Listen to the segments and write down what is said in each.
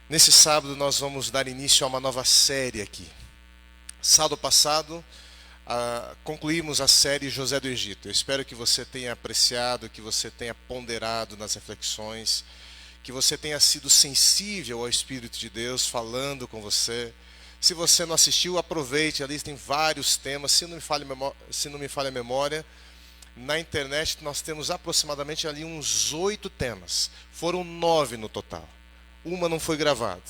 Nesse sábado nós vamos dar início a uma nova série aqui. Sábado passado concluímos a série José do Egito. Eu espero que você tenha apreciado, que você tenha ponderado nas reflexões, que você tenha sido sensível ao Espírito de Deus falando com você. Se você não assistiu, aproveite, ali tem vários temas. Se não me falha a memória, na internet nós temos aproximadamente ali uns 8 temas. Foram 9 no total. Uma não foi gravada,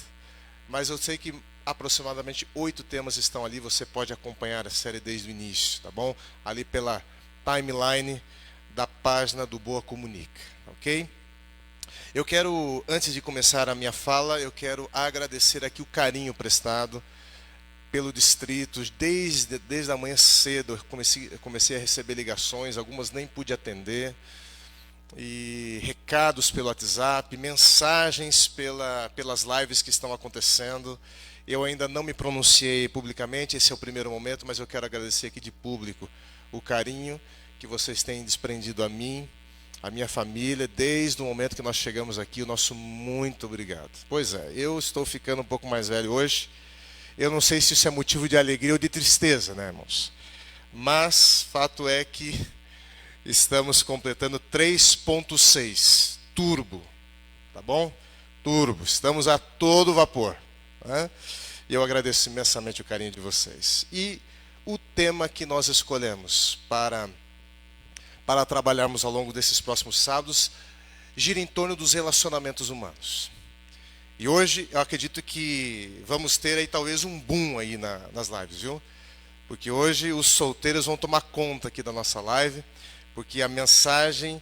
mas eu sei que aproximadamente 8 temas estão ali. Você pode acompanhar a série desde o início, tá bom? Ali pela timeline da página do Boa Comunica, ok? Eu quero, antes de começar a minha fala, eu quero agradecer aqui o carinho prestado pelo distrito. Desde a manhã cedo eu comecei a receber ligações, algumas nem pude atender, e recados pelo WhatsApp, mensagens pelas lives que estão acontecendo. Eu ainda não me pronunciei publicamente, esse é o primeiro momento, mas eu quero agradecer aqui de público o carinho que vocês têm desprendido a mim, a minha família, desde o momento que nós chegamos aqui. O nosso muito obrigado. Pois é, eu estou ficando um pouco mais velho hoje. Eu não sei se isso é motivo de alegria ou de tristeza, né, irmãos? Mas fato é que estamos completando 3.6 turbo, tá bom? Turbo, estamos a todo vapor, né? E eu agradeço imensamente o carinho de vocês. E o tema que nós escolhemos para trabalharmos ao longo desses próximos sábados gira em torno dos relacionamentos humanos. E hoje eu acredito que vamos ter aí talvez um boom aí nas lives, viu? Porque hoje os solteiros vão tomar conta aqui da nossa live, porque a mensagem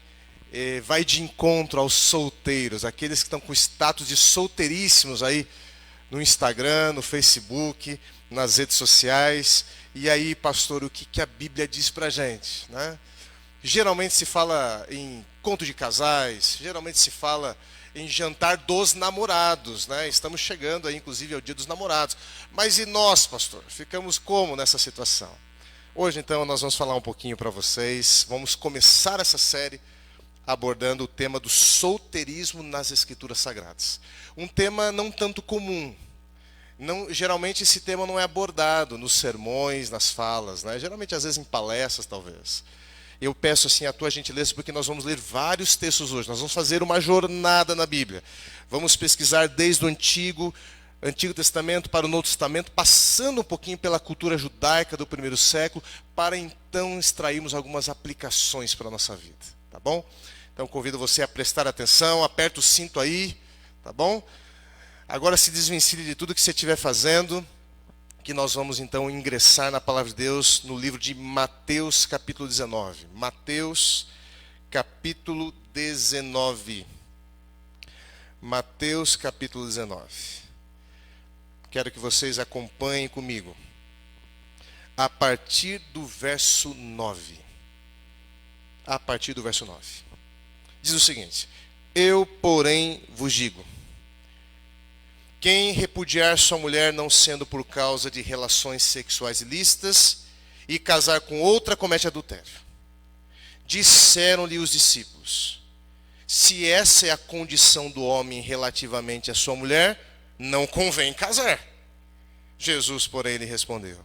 vai de encontro aos solteiros, aqueles que estão com status de solteiríssimos aí no Instagram, no Facebook, nas redes sociais. E aí, pastor, o que a Bíblia diz pra gente, né? Geralmente se fala em conto de casais, geralmente se fala em jantar dos namorados, né? Estamos chegando aí, inclusive, ao Dia dos Namorados. Mas e nós, pastor? Ficamos como nessa situação? Hoje, então, nós vamos falar um pouquinho para vocês. Vamos começar essa série abordando o tema do solteirismo nas Escrituras Sagradas. Um tema não tanto comum. Geralmente esse tema não é abordado nos sermões, nas falas, né? Geralmente, às vezes, em palestras, talvez. Eu peço assim a tua gentileza, porque nós vamos ler vários textos hoje. Nós vamos fazer uma jornada na Bíblia. Vamos pesquisar desde o Antigo Testamento para o Novo Testamento, passando um pouquinho pela cultura judaica do primeiro século, para então extrairmos algumas aplicações para a nossa vida, tá bom? Então convido você a prestar atenção, aperta o cinto aí, tá bom? Agora se desvencilhe de tudo que você estiver fazendo, que nós vamos então ingressar na palavra de Deus no livro de Mateus capítulo 19. Mateus capítulo 19. Mateus capítulo 19. Quero que vocês acompanhem comigo. A partir do verso 9. A partir do verso 9. Diz o seguinte: Eu, porém, vos digo: quem repudiar sua mulher não sendo por causa de relações sexuais ilícitas e casar com outra comete adultério. Disseram-lhe os discípulos: se essa é a condição do homem relativamente à sua mulher, não convém casar. Jesus, porém, lhe respondeu: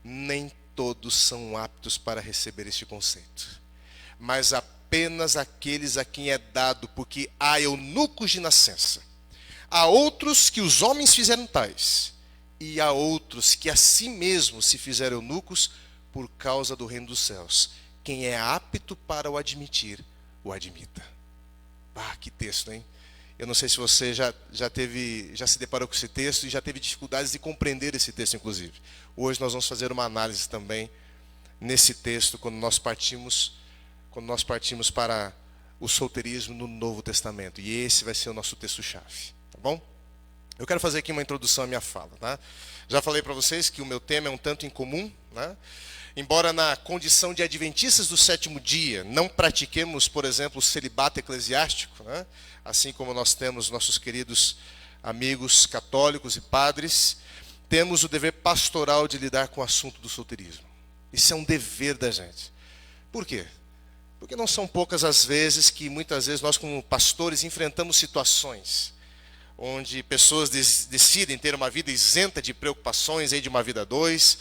nem todos são aptos para receber este conceito, mas apenas aqueles a quem é dado, porque há eunucos de nascença. Há outros que os homens fizeram tais, e há outros que a si mesmos se fizeram eunucos por causa do reino dos céus. Quem é apto para o admitir, o admita. Ah, que texto, hein? Eu não sei se você já se deparou com esse texto e já teve dificuldades de compreender esse texto, inclusive. Hoje nós vamos fazer uma análise também nesse texto, quando nós partimos para o solteirismo no Novo Testamento. E esse vai ser o nosso texto-chave. Tá bom? Eu quero fazer aqui uma introdução à minha fala, tá? Já falei para vocês que o meu tema é um tanto incomum, né? Embora na condição de adventistas do sétimo dia não pratiquemos, por exemplo, o celibato eclesiástico, né? Assim como nós temos nossos queridos amigos católicos e padres, temos o dever pastoral de lidar com o assunto do solteirismo. Isso é um dever da gente. Por quê? Porque não são poucas as vezes que muitas vezes nós como pastores enfrentamos situações onde pessoas decidem ter uma vida isenta de preocupações aí de uma vida a dois,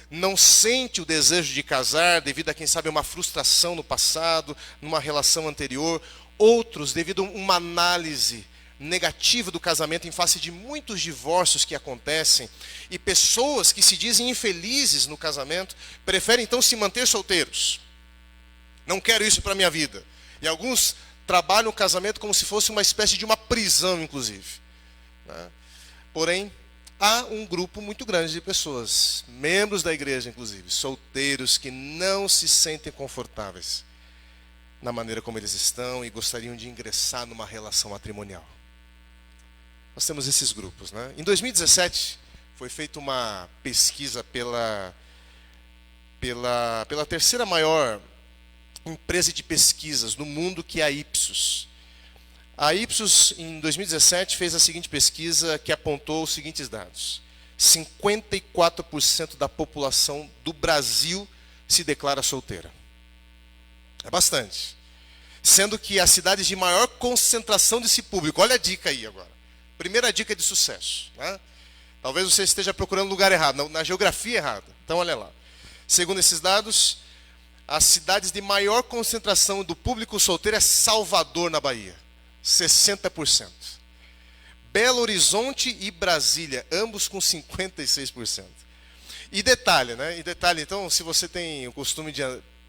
não sente o desejo de casar devido a, quem sabe, uma frustração no passado, numa relação anterior, outros devido a uma análise negativa do casamento em face de muitos divórcios que acontecem, e pessoas que se dizem infelizes no casamento, preferem então se manter solteiros. Não quero isso para a minha vida. E alguns trabalham o casamento como se fosse uma espécie de uma prisão, inclusive. Porém, há um grupo muito grande de pessoas, membros da igreja inclusive, solteiros, que não se sentem confortáveis na maneira como eles estão e gostariam de ingressar numa relação matrimonial. Nós temos esses grupos, né? Em 2017, foi feita uma pesquisa pela terceira maior empresa de pesquisas no mundo, que é a Ipsos. A Ipsos, em 2017, fez a seguinte pesquisa que apontou os seguintes dados. 54% da população do Brasil se declara solteira. É bastante. Sendo que as cidades de maior concentração desse público, olha a dica aí agora. Primeira dica de sucesso, né? Talvez você esteja procurando o lugar errado, na geografia errada. Então olha lá. Segundo esses dados, as cidades de maior concentração do público solteiro é Salvador, na Bahia. 60%. Belo Horizonte e Brasília, ambos com 56%. E detalhe, né? Então, se você tem o costume de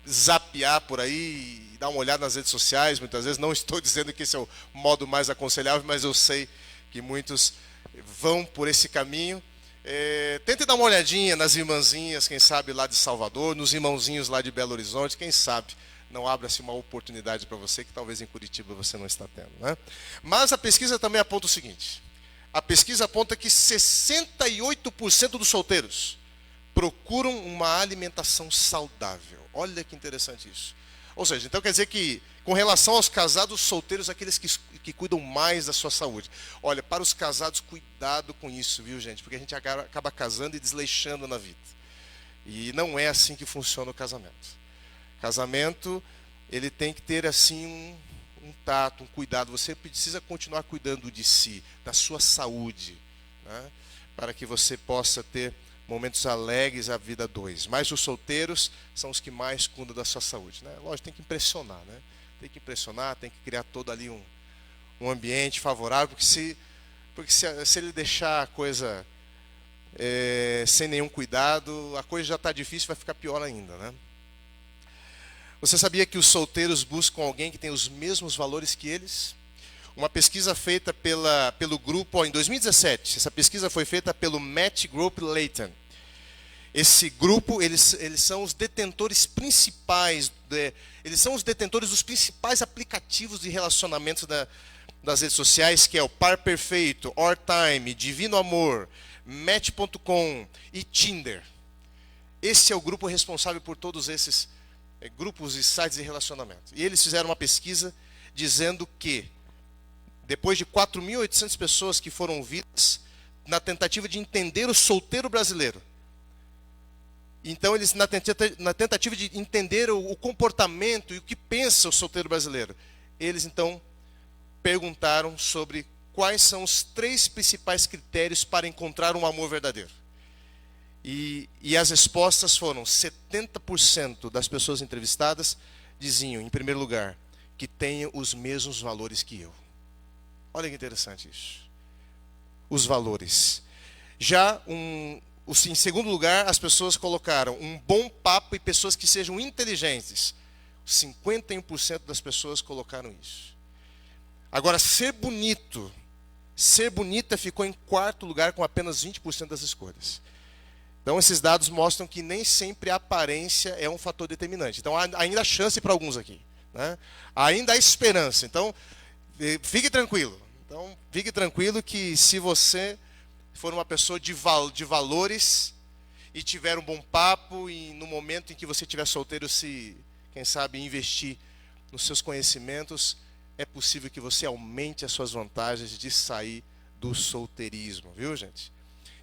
zapear por aí e dar uma olhada nas redes sociais, muitas vezes, não estou dizendo que esse é o modo mais aconselhável, mas eu sei que muitos vão por esse caminho. Tente dar uma olhadinha nas irmãzinhas, quem sabe lá de Salvador, nos irmãozinhos lá de Belo Horizonte, quem sabe não abra-se uma oportunidade para você que talvez em Curitiba você não está tendo, né? Mas a pesquisa também aponta o seguinte: a pesquisa aponta que 68% dos solteiros procuram uma alimentação saudável. Olha que interessante isso. Ou seja, então quer dizer que, com relação aos casados, solteiros, aqueles que cuidam mais da sua saúde. Olha, para os casados, cuidado com isso, viu, gente? Porque a gente acaba casando e desleixando na vida. E não é assim que funciona o casamento. Casamento, ele tem que ter assim um tato, um cuidado. Você precisa continuar cuidando de si, da sua saúde, né? Para que você possa ter momentos alegres a vida dois. Mas os solteiros são os que mais cuidam da sua saúde, né? Lógico, tem que impressionar, né? Tem que impressionar, tem que criar todo ali um ambiente favorável, porque se ele deixar a coisa sem nenhum cuidado, a coisa já está difícil, vai ficar pior ainda, né? Você sabia que os solteiros buscam alguém que tem os mesmos valores que eles? Uma pesquisa feita pelo grupo, em 2017, essa pesquisa foi feita pelo Match Group Leighton. Esse grupo, eles são os detentores principais, eles são os detentores dos principais aplicativos de relacionamento das redes sociais, que é o Par Perfeito, OurTime, Divino Amor, Match.com e Tinder. Esse é o grupo responsável por todos esses grupos e sites de relacionamento. E eles fizeram uma pesquisa dizendo que, depois de 4.800 pessoas que foram ouvidas, na tentativa de entender o solteiro brasileiro, então eles, na tentativa de entender o comportamento e o que pensa o solteiro brasileiro, eles então perguntaram sobre quais são os 3 principais critérios para encontrar um amor verdadeiro. E as respostas foram: 70% das pessoas entrevistadas diziam, em primeiro lugar, que tenham os mesmos valores que eu. Olha que interessante isso. Os valores. Já em segundo lugar, as pessoas colocaram um bom papo e pessoas que sejam inteligentes. 51% das pessoas colocaram isso. Agora, ser bonita ficou em quarto lugar com apenas 20% das escolhas. Então, esses dados mostram que nem sempre a aparência é um fator determinante. Então, há ainda chance para alguns aqui, né? Ainda há esperança. Então, fique tranquilo. Então, fique tranquilo que se você for uma pessoa de valores e tiver um bom papo, e no momento em que você estiver solteiro, quem sabe, investir nos seus conhecimentos, é possível que você aumente as suas vantagens de sair do solteirismo, viu, gente?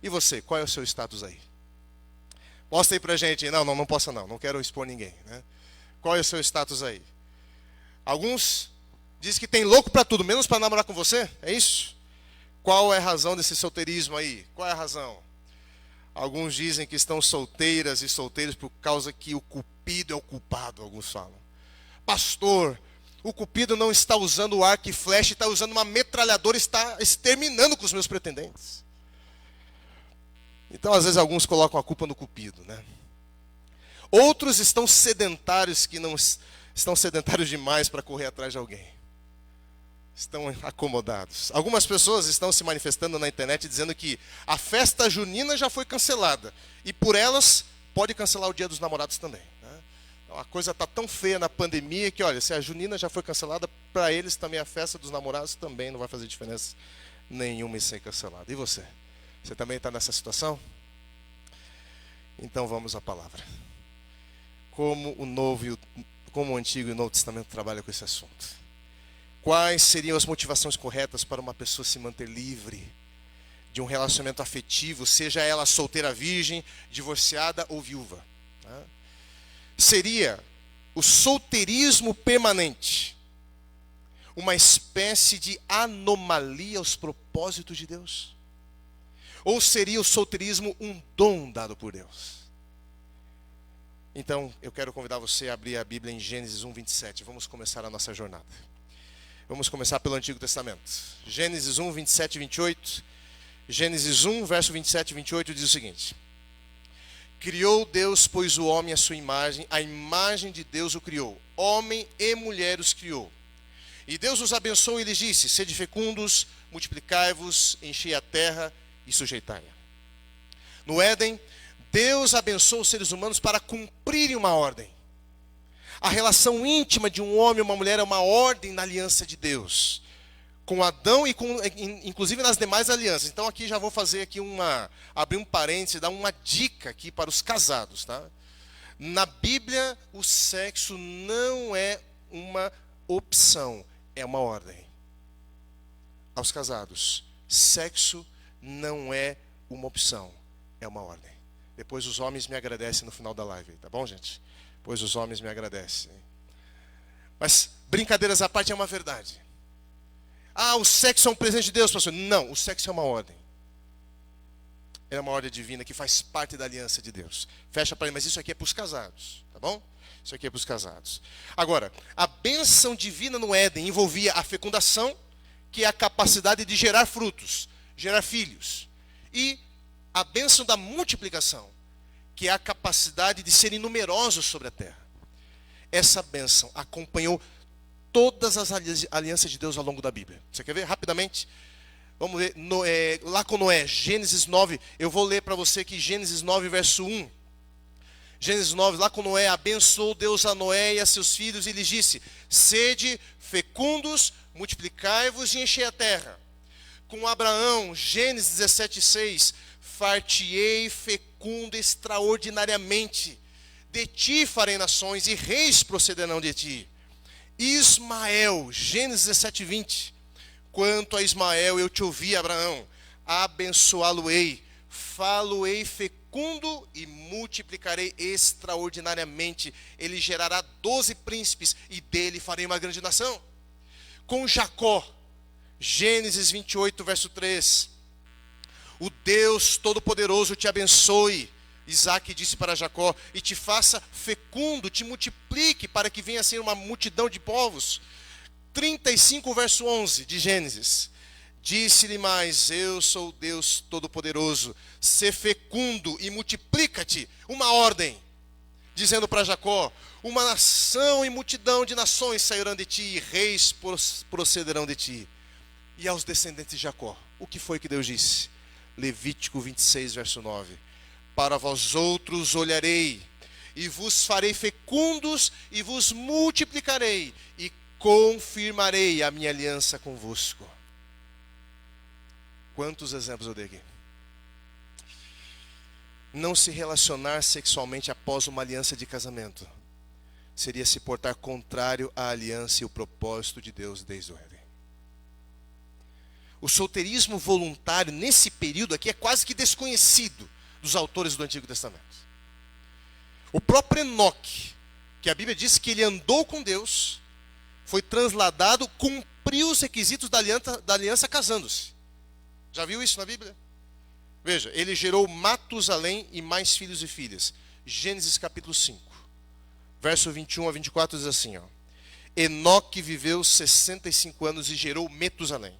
E você, qual é o seu status aí? Mostra aí pra gente. Não posso não quero expor ninguém, né? Qual é o seu status aí? Alguns dizem que tem louco para tudo, menos para namorar com você, é isso? Qual é a razão desse solteirismo aí? Qual é a razão? Alguns dizem que estão solteiras e solteiros por causa que o cupido é o culpado, alguns falam. Pastor, o cupido não está usando o arco e flecha, está usando uma metralhadora, está exterminando com os meus pretendentes. Então, às vezes, alguns colocam a culpa no cupido, né? Outros estão sedentários, que não estão sedentários demais para correr atrás de alguém. Estão acomodados. Algumas pessoas estão se manifestando na internet dizendo que a festa junina já foi cancelada. E por elas, pode cancelar o Dia dos Namorados também. Né? Então, a coisa está tão feia na pandemia que, olha, se a junina já foi cancelada, para eles também a festa dos namorados também não vai fazer diferença nenhuma em ser cancelada. E você? Você também está nessa situação? Então vamos à palavra. Como o Antigo e o Novo Testamento trabalham com esse assunto. Quais seriam as motivações corretas para uma pessoa se manter livre de um relacionamento afetivo, seja ela solteira virgem, divorciada ou viúva? Seria o solteirismo permanente uma espécie de anomalia aos propósitos de Deus? Ou seria o solteirismo um dom dado por Deus? Então, eu quero convidar você a abrir a Bíblia em Gênesis 1, 27. Vamos começar a nossa jornada. Vamos começar pelo Antigo Testamento. Gênesis 1, 27 e 28. Gênesis 1, verso 27 e 28 diz o seguinte: Criou Deus, pois, o homem à sua imagem, a imagem de Deus o criou. Homem e mulher os criou. E Deus os abençoou e lhes disse: Sede fecundos, multiplicai-vos, enchei a terra e sujeitai-a. No Éden, Deus abençoou os seres humanos para cumprirem uma ordem. A relação íntima de um homem e uma mulher é uma ordem na aliança de Deus. Com Adão e inclusive nas demais alianças. Então aqui já vou fazer aqui abrir um parênteses, dar uma dica aqui para os casados, tá? Na Bíblia, o sexo não é uma opção, é uma ordem. Aos casados, sexo não é uma opção, é uma ordem. Depois os homens me agradecem no final da live, tá bom, gente? Pois os homens me agradecem. Mas, brincadeiras à parte, é uma verdade. Ah, o sexo é um presente de Deus, pastor. Não, o sexo é uma ordem. É uma ordem divina que faz parte da aliança de Deus. Fecha para ele, mas isso aqui é para os casados, tá bom? Isso aqui é para os casados. Agora, a bênção divina no Éden envolvia a fecundação, que é a capacidade de gerar frutos, gerar filhos. E a bênção da multiplicação, que é a capacidade de serem numerosos sobre a terra. Essa bênção acompanhou todas as alianças de Deus ao longo da Bíblia. Você quer ver rapidamente? Vamos ver, lá com Noé, Gênesis 9, eu vou ler para você aqui Gênesis 9, verso 1. Gênesis 9, lá com Noé, abençoou Deus a Noé e a seus filhos e lhes disse: Sede fecundos, multiplicai-vos e enchei a terra. Com Abraão, Gênesis 17, 6, far-te-ei fecundo extraordinariamente, de ti farei nações e reis procederão de ti. Ismael, Gênesis 17, 20, quanto a Ismael eu te ouvi, Abraão, abençoá-lo-ei, falo-ei fecundo e multiplicarei extraordinariamente, ele gerará 12 príncipes e dele farei uma grande nação. Com Jacó, Gênesis 28, verso 3, o Deus Todo-Poderoso te abençoe, Isaac disse para Jacó, e te faça fecundo, te multiplique, para que venha a ser uma multidão de povos. 35, verso 11 de Gênesis, disse-lhe mais: eu sou o Deus Todo-Poderoso, sê fecundo e multiplica-te. Uma ordem, dizendo para Jacó: uma nação e multidão de nações sairão de ti, e reis procederão de ti. E aos descendentes de Jacó, o que foi que Deus disse? Levítico 26, verso 9. Para vós outros olharei, e vos farei fecundos, e vos multiplicarei, e confirmarei a minha aliança convosco. Quantos exemplos eu dei aqui? Não se relacionar sexualmente após uma aliança de casamento seria se portar contrário à aliança e o propósito de Deus desde o Éden. O solteirismo voluntário nesse período aqui é quase que desconhecido dos autores do Antigo Testamento. O próprio Enoque, que a Bíblia diz que ele andou com Deus, foi transladado, cumpriu os requisitos da aliança casando-se. Já viu isso na Bíblia? Veja, ele gerou Matusalém e mais filhos e filhas. Gênesis capítulo 5, verso 21 a 24 diz assim, ó. Enoque viveu 65 anos e gerou Metusalém.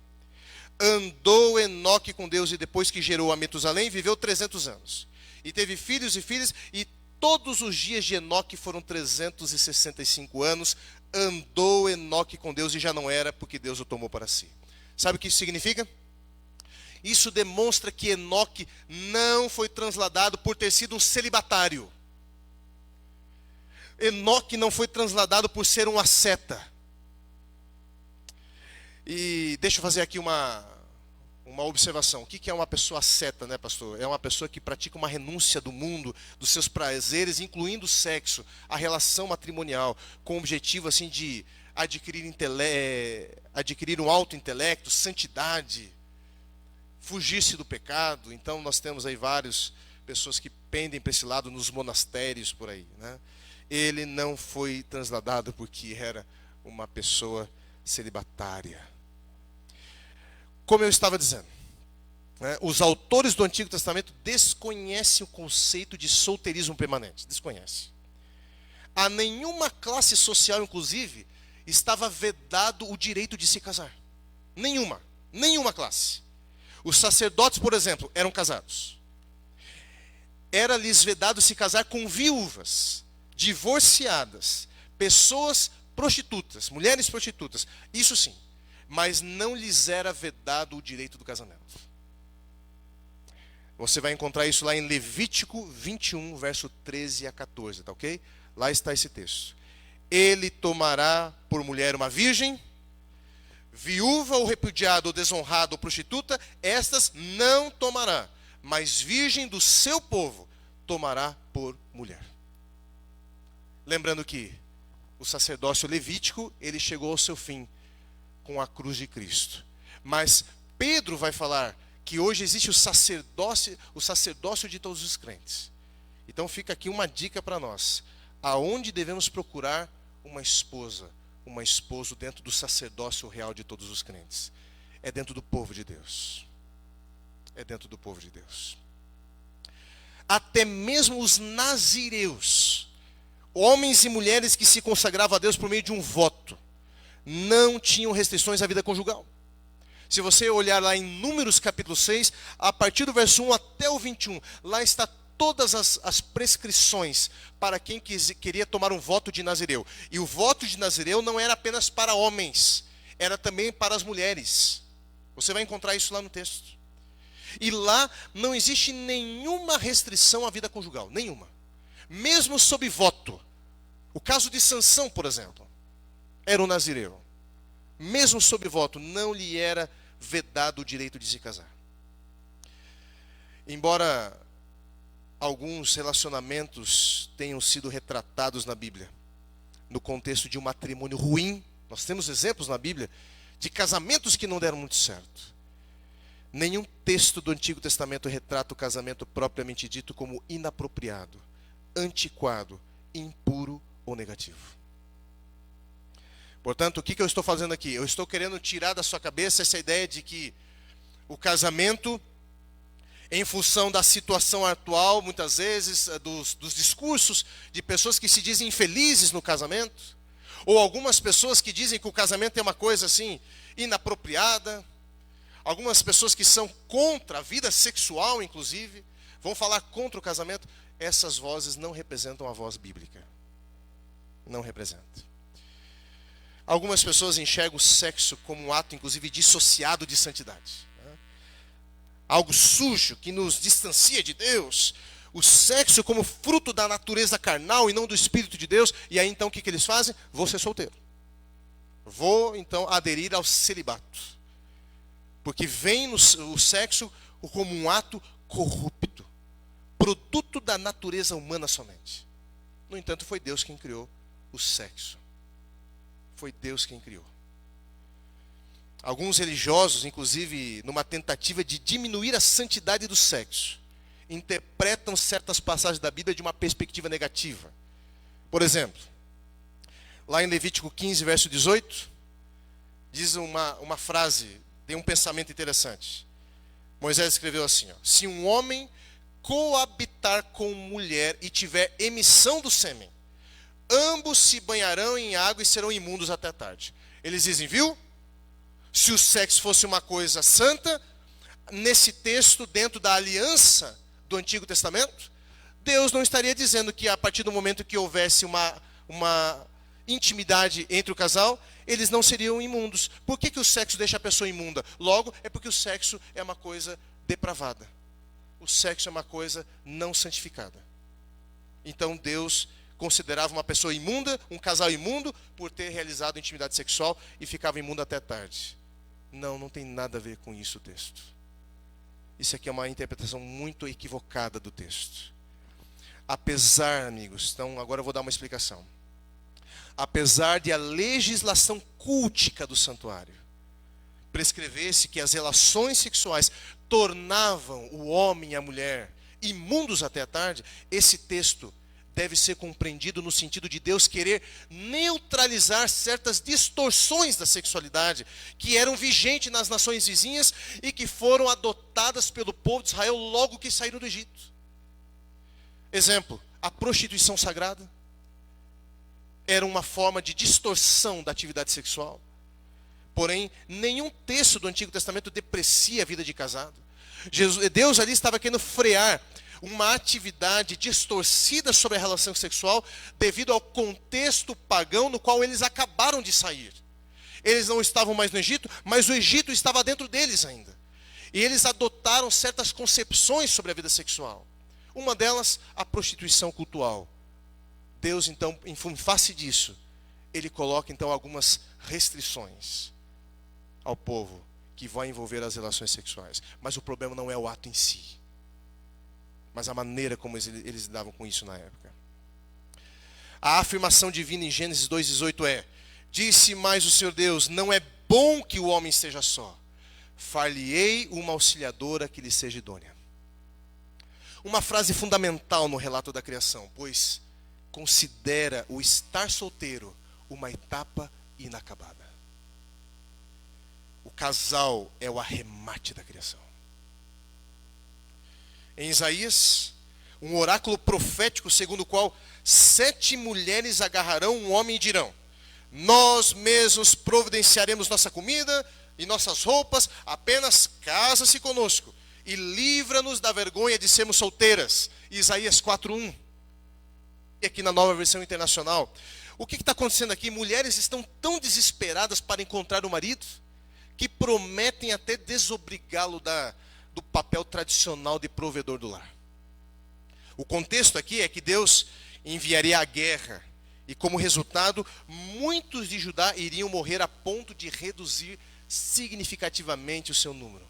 Andou Enoque com Deus e depois que gerou a Metusalém, viveu 300 anos. E teve filhos e filhas e todos os dias de Enoque foram 365 anos. Andou Enoque com Deus e já não era, porque Deus o tomou para si. Sabe o que isso significa? Isso demonstra que Enoque não foi transladado por ter sido um celibatário. Enoque não foi transladado por ser um asceta. E deixa eu fazer aqui uma observação. O que é uma pessoa asceta, né, pastor? É uma pessoa que pratica uma renúncia do mundo, dos seus prazeres, incluindo o sexo, a relação matrimonial, com o objetivo assim de adquirir um alto intelecto, santidade, fugir-se do pecado. Então nós temos aí várias pessoas que pendem para esse lado nos monastérios por aí, né? Ele não foi transladado porque era uma pessoa celibatária. Como eu estava dizendo, né, os autores do Antigo Testamento desconhecem o conceito de solteirismo permanente. Desconhecem. A nenhuma classe social, inclusive, estava vedado o direito de se casar. Nenhuma classe. Os sacerdotes, por exemplo, eram casados. Era-lhes vedado se casar com viúvas, divorciadas, pessoas prostitutas, mulheres prostitutas. Isso sim. Mas não lhes era vedado o direito do casamento. Você vai encontrar isso lá em Levítico 21, verso 13 a 14, tá ok? Lá está esse texto. Ele tomará por mulher uma virgem, viúva ou repudiada ou desonrada ou prostituta, estas não tomará, mas virgem do seu povo tomará por mulher. Lembrando que o sacerdócio levítico, ele chegou ao seu fim com a cruz de Cristo. Mas Pedro vai falar que hoje existe o sacerdócio de todos os crentes. Então fica aqui uma dica para nós. Aonde devemos procurar uma esposa, um esposo dentro do sacerdócio real de todos os crentes? É dentro do povo de Deus. É dentro do povo de Deus. Até mesmo os nazireus, homens e mulheres que se consagravam a Deus por meio de um voto, não tinham restrições à vida conjugal. Se você olhar lá em Números capítulo 6, a partir do verso 1 até o 21, lá está todas as prescrições para quem queria tomar um voto de nazireu. E o voto de nazireu não era apenas para homens, era também para as mulheres. Você vai encontrar isso lá no texto. E lá não existe nenhuma restrição à vida conjugal, nenhuma. Mesmo sob voto. O caso de Sansão, por exemplo, era um nazireu. Mesmo sob voto, não lhe era vedado o direito de se casar. Embora alguns relacionamentos tenham sido retratados na Bíblia no contexto de um matrimônio ruim, nós temos exemplos na Bíblia de casamentos que não deram muito certo. Nenhum texto do Antigo Testamento retrata o casamento propriamente dito como inapropriado, antiquado, impuro ou negativo. Portanto, o que eu estou fazendo aqui? Eu estou querendo tirar da sua cabeça essa ideia de que o casamento, em função da situação atual, muitas vezes, dos discursos de pessoas que se dizem infelizes no casamento, ou algumas pessoas que dizem que o casamento é uma coisa assim, inapropriada, algumas pessoas que são contra a vida sexual, inclusive, vão falar contra o casamento. Essas vozes não representam a voz bíblica. Não representam. Algumas pessoas enxergam o sexo como um ato, inclusive, dissociado de santidade. Algo sujo que nos distancia de Deus. O sexo como fruto da natureza carnal e não do Espírito de Deus. E aí então o que eles fazem? Vou ser solteiro. Vou então aderir ao celibato. Porque vem o sexo como um ato corrupto. Produto da natureza humana somente. No entanto, foi Deus quem criou o sexo. Foi Deus quem criou. Alguns religiosos, inclusive, numa tentativa de diminuir a santidade do sexo, interpretam certas passagens da Bíblia de uma perspectiva negativa. Por exemplo, lá em Levítico 15, verso 18, diz uma frase, tem um pensamento interessante. Moisés escreveu assim, ó, se um homem coabitar com mulher e tiver emissão do sêmen, ambos se banharão em água e serão imundos até tarde. Eles dizem, viu? Se o sexo fosse uma coisa santa, nesse texto, dentro da aliança do Antigo Testamento, Deus não estaria dizendo que a partir do momento que houvesse uma intimidade entre o casal, eles não seriam imundos. Por que o sexo deixa a pessoa imunda? Logo, é porque o sexo é uma coisa depravada. O sexo é uma coisa não santificada. Então Deus considerava uma pessoa imunda, um casal imundo, por ter realizado intimidade sexual e ficava imundo até tarde. Não tem nada a ver com isso o texto. Isso aqui é uma interpretação muito equivocada do texto. Apesar, amigos, então agora eu vou dar uma explicação. Apesar de a legislação cultica do santuário prescrevesse que as relações sexuais tornavam o homem e a mulher imundos até a tarde, esse texto deve ser compreendido no sentido de Deus querer neutralizar certas distorções da sexualidade que eram vigentes nas nações vizinhas e que foram adotadas pelo povo de Israel logo que saíram do Egito. Exemplo, a prostituição sagrada era uma forma de distorção da atividade sexual. Porém, nenhum texto do Antigo Testamento deprecia a vida de casado. Deus ali estava querendo frear uma atividade distorcida sobre a relação sexual devido ao contexto pagão no qual eles acabaram de sair. Eles não estavam mais no Egito, mas o Egito estava dentro deles ainda. E eles adotaram certas concepções sobre a vida sexual. Uma delas, a prostituição cultual. Deus, então, em face disso, Ele coloca, então, algumas restrições ao povo que vai envolver as relações sexuais. Mas o problema não é o ato em si, mas a maneira como eles lidavam com isso na época. A afirmação divina em Gênesis 2,18 é: disse mais o Senhor Deus, não é bom que o homem esteja só, far-lhe-ei uma auxiliadora que lhe seja idônea. Uma frase fundamental no relato da criação, pois considera o estar solteiro uma etapa inacabada. O casal é o arremate da criação. Em Isaías, um oráculo profético segundo o qual 7 mulheres agarrarão um homem e dirão: nós mesmos providenciaremos nossa comida e nossas roupas, apenas casa-se conosco e livra-nos da vergonha de sermos solteiras. Isaías 4:1. E aqui na Nova Versão Internacional, o que está acontecendo aqui? Mulheres estão tão desesperadas para encontrar o marido que prometem até desobrigá-lo do papel tradicional de provedor do lar. O contexto aqui é que Deus enviaria a guerra e, como resultado, muitos de Judá iriam morrer a ponto de reduzir significativamente o seu número.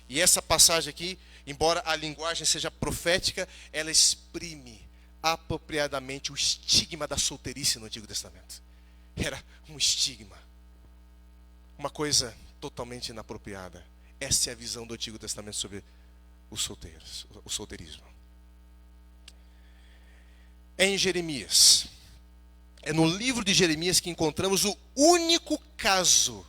E essa passagem aqui, embora a linguagem seja profética, ela exprime apropriadamente o estigma da solteirice no Antigo Testamento. Era um estigma, uma coisa totalmente inapropriada. Essa é a visão do Antigo Testamento sobre os solteiros, o solteirismo. É em Jeremias, é no livro de Jeremias que encontramos o único caso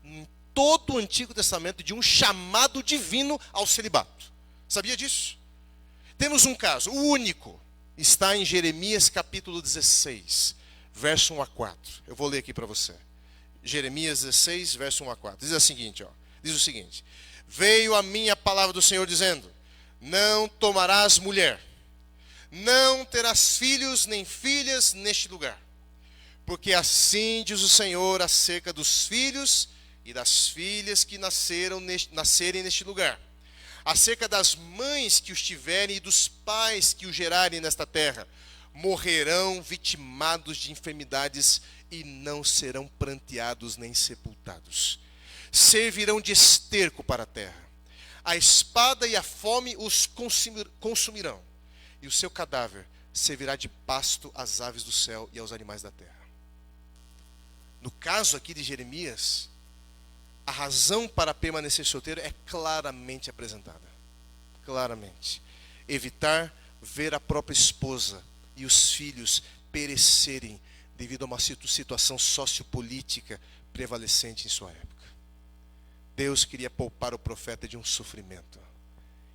em todo o Antigo Testamento de um chamado divino ao celibato. Sabia disso? Temos um caso, o único, está em Jeremias capítulo 16, verso 1 a 4. Eu vou ler aqui para você. Jeremias 16, verso 1 a 4. Diz o seguinte: veio a mim a palavra do Senhor dizendo: não tomarás mulher, não terás filhos nem filhas neste lugar, porque assim diz o Senhor acerca dos filhos e das filhas que nascerem neste lugar, acerca das mães que os tiverem e dos pais que os gerarem nesta terra, morrerão vitimados de enfermidades e não serão pranteados nem sepultados. Servirão de esterco para a terra. A espada e a fome os consumirão, e o seu cadáver servirá de pasto às aves do céu e aos animais da terra. No caso aqui de Jeremias, a razão para permanecer solteiro é claramente apresentada. Claramente. Evitar ver a própria esposa e os filhos perecerem devido a uma situação sociopolítica prevalecente em sua época. Deus queria poupar o profeta de um sofrimento.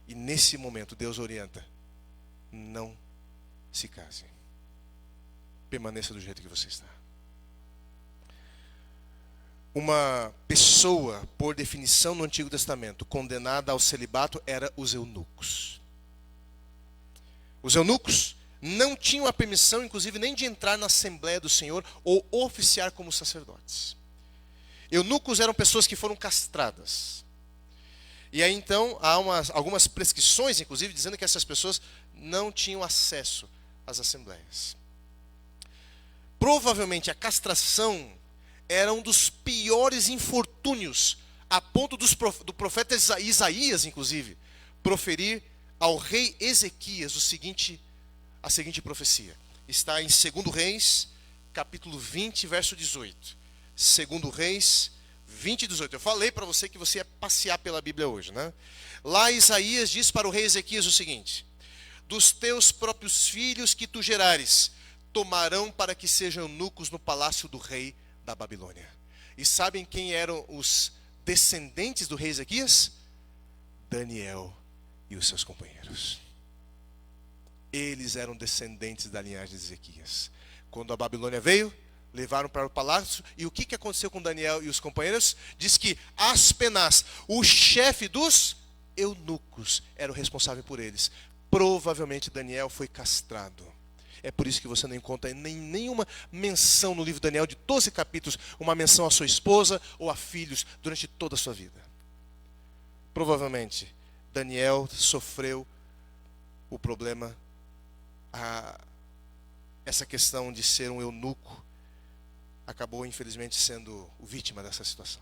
E nesse momento Deus orienta: não se case. Permaneça do jeito que você está. Uma pessoa, por definição no Antigo Testamento, condenada ao celibato era os eunucos. Os eunucos não tinham a permissão, inclusive, nem de entrar na Assembleia do Senhor ou oficiar como sacerdotes. Eunucos eram pessoas que foram castradas. E aí então há algumas prescrições, inclusive, dizendo que essas pessoas não tinham acesso às assembleias. Provavelmente a castração era um dos piores infortúnios, a ponto do profeta Isaías, inclusive, proferir ao rei Ezequias a seguinte profecia. Está em 2 Reis, capítulo 20, verso 18. 2 Reis 20 e 18. Eu falei para você que você ia passear pela Bíblia hoje, né? Lá Isaías diz para o rei Ezequias o seguinte: dos teus próprios filhos que tu gerares, tomarão para que sejam eunucos no palácio do rei da Babilônia. E sabem quem eram os descendentes do rei Ezequias? Daniel e os seus companheiros. Eles eram descendentes da linhagem de Ezequias. Quando a Babilônia veio, levaram para o palácio. E o que aconteceu com Daniel e os companheiros? Diz que Aspenaz, o chefe dos eunucos, era o responsável por eles. Provavelmente Daniel foi castrado. É por isso que você não encontra nenhuma menção no livro de Daniel, de 12 capítulos, uma menção à sua esposa ou a filhos durante toda a sua vida. Provavelmente Daniel sofreu o problema, essa questão de ser um eunuco, acabou infelizmente sendo vítima dessa situação.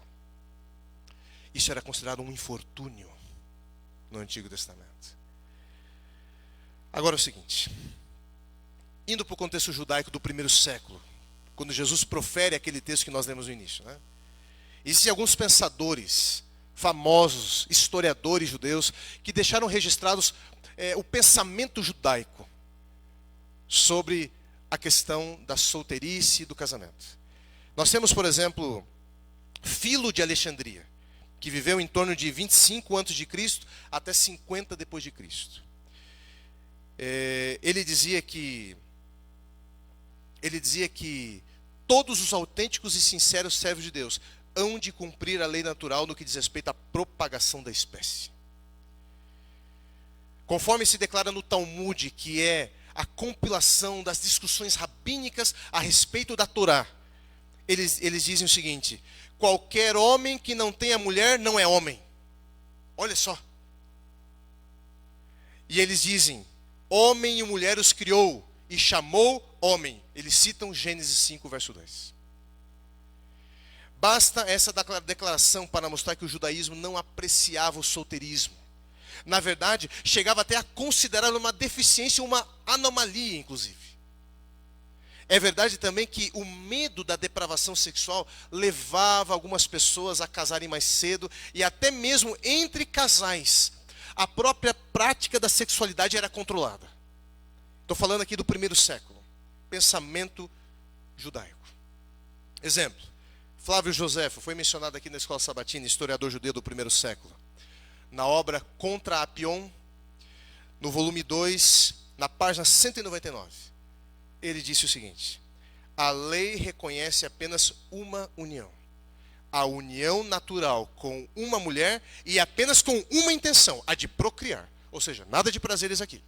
Isso era considerado um infortúnio no Antigo Testamento. Agora é o seguinte, indo para o contexto judaico do primeiro século, quando Jesus profere aquele texto que nós lemos no início, né? Existem alguns pensadores famosos, historiadores judeus, que deixaram registrados o pensamento judaico sobre a questão da solteirice e do casamento. Nós temos, por exemplo, Filo de Alexandria, que viveu em torno de 25 a.C. até 50 depois de Cristo. Ele dizia que todos os autênticos e sinceros servos de Deus hão de cumprir a lei natural no que diz respeito à propagação da espécie. Conforme se declara no Talmud, que é a compilação das discussões rabínicas a respeito da Torá, eles dizem o seguinte: qualquer homem que não tenha mulher não é homem. Olha só. E eles dizem: homem e mulher os criou e chamou homem. Eles citam Gênesis 5, verso 2. Basta essa declaração para mostrar que o judaísmo não apreciava o solteirismo. Na verdade, chegava até a considerar uma deficiência, uma anomalia, inclusive. É verdade também que o medo da depravação sexual levava algumas pessoas a casarem mais cedo, e até mesmo entre casais, a própria prática da sexualidade era controlada. Estou falando aqui do primeiro século. Pensamento judaico. Exemplo, Flávio Joséfo foi mencionado aqui na Escola Sabatina, historiador judeu do primeiro século. Na obra Contra Apion, no volume 2, na página 199. Ele disse o seguinte: a lei reconhece apenas uma união. A união natural com uma mulher e apenas com uma intenção, a de procriar. Ou seja, nada de prazeres aqui.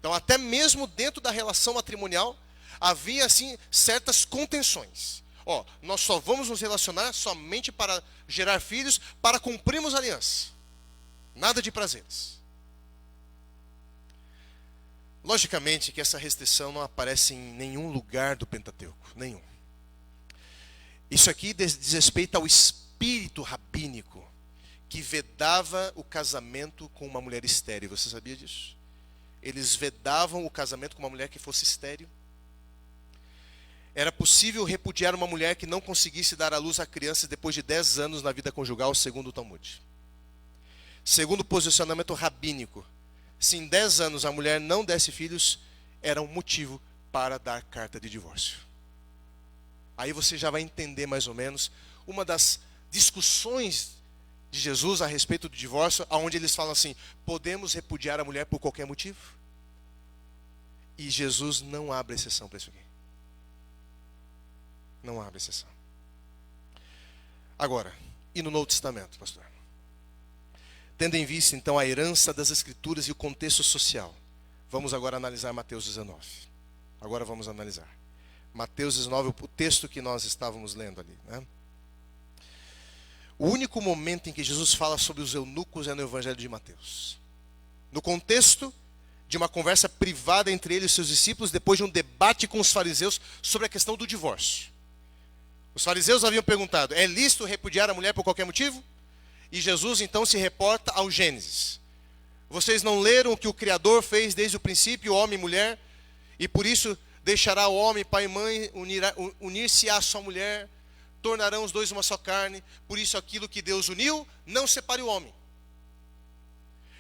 Então, até mesmo dentro da relação matrimonial, havia, assim, certas contenções. Nós só vamos nos relacionar somente para gerar filhos, para cumprirmos a aliança. Nada de prazeres. Logicamente que essa restrição não aparece em nenhum lugar do Pentateuco, nenhum. Isso aqui diz respeito ao espírito rabínico, que vedava o casamento com uma mulher estéril. Você sabia disso? Eles vedavam o casamento com uma mulher que fosse estéril. Era possível repudiar uma mulher que não conseguisse dar à luz a criança depois de 10 anos na vida conjugal, segundo o Talmud. Segundo o posicionamento rabínico, se em 10 anos a mulher não desse filhos, era um motivo para dar carta de divórcio. Aí você já vai entender mais ou menos uma das discussões de Jesus a respeito do divórcio, onde eles falam assim: podemos repudiar a mulher por qualquer motivo? E Jesus não abre exceção para isso aqui. Não abre exceção. Agora, e no Novo Testamento, pastor? Tendo em vista, então, a herança das Escrituras e o contexto social, vamos agora analisar Mateus 19. Agora vamos analisar. Mateus 19, o texto que nós estávamos lendo ali, né? O único momento em que Jesus fala sobre os eunucos é no Evangelho de Mateus. No contexto de uma conversa privada entre ele e seus discípulos, depois de um debate com os fariseus sobre a questão do divórcio. Os fariseus haviam perguntado: é lícito repudiar a mulher por qualquer motivo? E Jesus então se reporta ao Gênesis. Vocês não leram o que o Criador fez desde o princípio, homem e mulher? E por isso deixará o homem, pai e mãe, unir-se à sua mulher, tornarão os dois uma só carne. Por isso aquilo que Deus uniu, não separe o homem.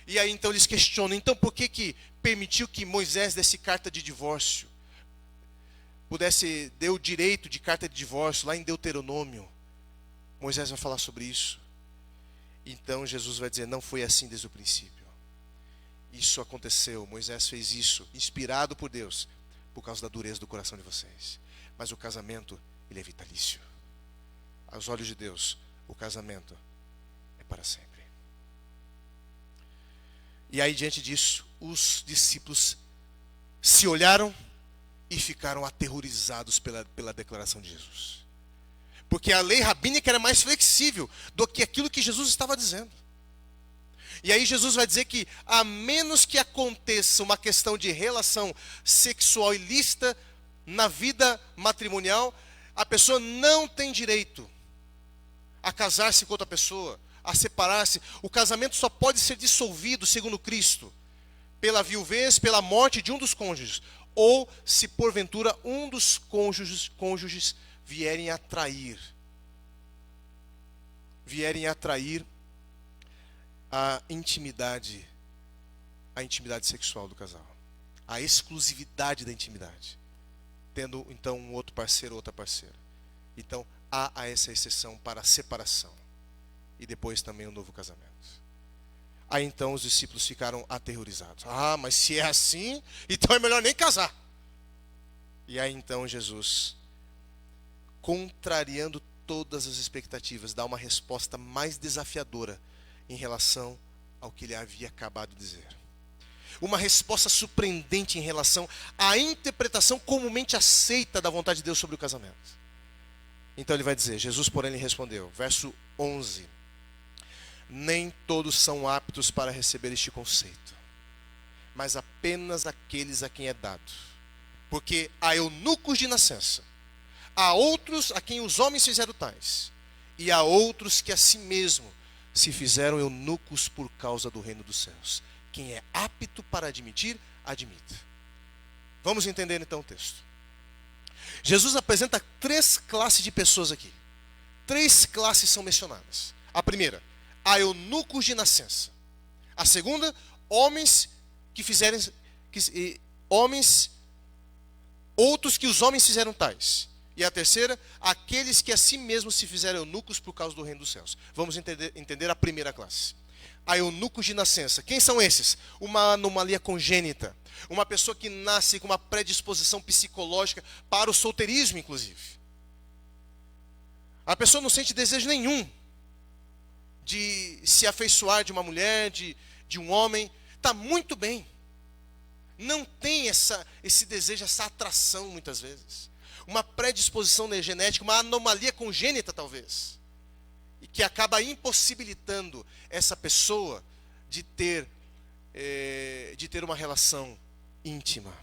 E aí então eles questionam: então por que permitiu que Moisés desse carta de divórcio? Deu direito de carta de divórcio lá em Deuteronômio. Moisés vai falar sobre isso. Então Jesus vai dizer: não foi assim desde o princípio. Isso aconteceu, Moisés fez isso, inspirado por Deus, por causa da dureza do coração de vocês. Mas o casamento, ele é vitalício. Aos olhos de Deus, o casamento é para sempre. E aí, diante disso, os discípulos se olharam e ficaram aterrorizados pela declaração de Jesus. Porque a lei rabínica era mais flexível do que aquilo que Jesus estava dizendo. E aí Jesus vai dizer que, a menos que aconteça uma questão de relação sexual ilícita na vida matrimonial, a pessoa não tem direito a casar-se com outra pessoa, a separar-se. O casamento só pode ser dissolvido, segundo Cristo, pela viuvez, pela morte de um dos cônjuges, ou se porventura um dos cônjuges vierem a trair a intimidade sexual do casal, a exclusividade da intimidade, tendo então um outro parceiro ou outra parceira. Então há essa exceção para a separação e depois também o novo casamento. Aí então os discípulos ficaram aterrorizados. Ah, mas se é assim, então é melhor nem casar. E aí então Jesus, contrariando todas as expectativas, dá uma resposta mais desafiadora em relação ao que ele havia acabado de dizer. Uma resposta surpreendente em relação à interpretação comumente aceita da vontade de Deus sobre o casamento. Então ele vai dizer: Jesus, porém, lhe respondeu, verso 11: nem todos são aptos para receber este conceito, mas apenas aqueles a quem é dado. Porque há eunucos de nascença, há outros a quem os homens fizeram tais, e há outros que a si mesmo se fizeram eunucos por causa do reino dos céus. Quem é apto para admitir, admita. Vamos entender então o texto. Jesus apresenta 3 classes de pessoas aqui. 3 classes são mencionadas. A primeira, há eunucos de nascença. A segunda, homens que fizeram, outros que os homens fizeram tais. E a terceira, aqueles que a si mesmos se fizeram eunucos por causa do reino dos céus. Vamos entender a primeira classe. Há eunucos de nascença. Quem são esses? Uma anomalia congênita. Uma pessoa que nasce com uma predisposição psicológica para o solteirismo, inclusive. A pessoa não sente desejo nenhum de se afeiçoar de uma mulher, de um homem. Está muito bem. Não tem esse desejo, essa atração, muitas vezes. Uma predisposição genética, uma anomalia congênita, talvez. E que acaba impossibilitando essa pessoa de ter uma relação íntima.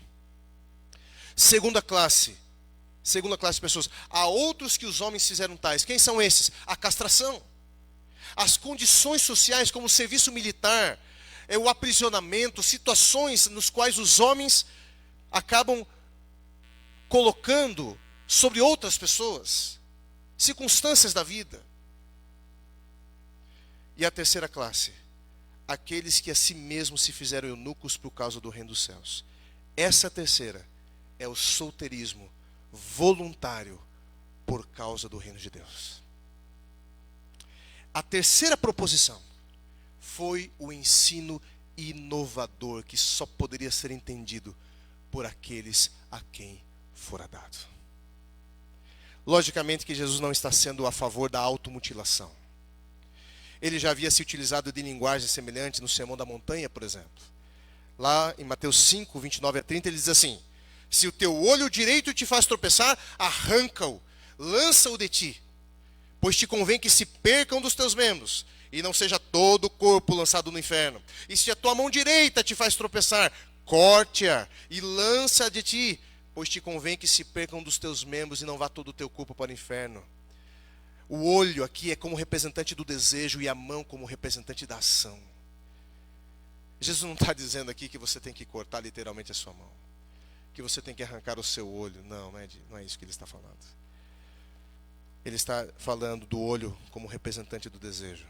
Segunda classe de pessoas. Há outros que os homens fizeram tais. Quem são esses? A castração. As condições sociais, como o serviço militar, o aprisionamento, situações nos quais os homens acabam colocando sobre outras pessoas, circunstâncias da vida. E a terceira classe, aqueles que a si mesmos se fizeram eunucos por causa do reino dos céus. Essa terceira é o solteirismo voluntário por causa do reino de Deus. A terceira proposição foi o ensino inovador que só poderia ser entendido por aqueles a quem fora dado. Logicamente que Jesus não está sendo a favor da automutilação. Ele já havia se utilizado de linguagem semelhante no Sermão da Montanha, por exemplo. Lá em Mateus 5, 29 a 30, ele diz assim: se o teu olho direito te faz tropeçar, arranca-o, lança-o de ti, pois te convém que se percam dos teus membros, e não seja todo o corpo lançado no inferno. E se a tua mão direita te faz tropeçar, corte-a e lança de ti, pois te convém que se percam dos teus membros e não vá todo o teu corpo para o inferno. O olho aqui é como representante do desejo e a mão como representante da ação. Jesus não está dizendo aqui que você tem que cortar literalmente a sua mão, que você tem que arrancar o seu olho. Não é isso que ele está falando. Ele está falando do olho como representante do desejo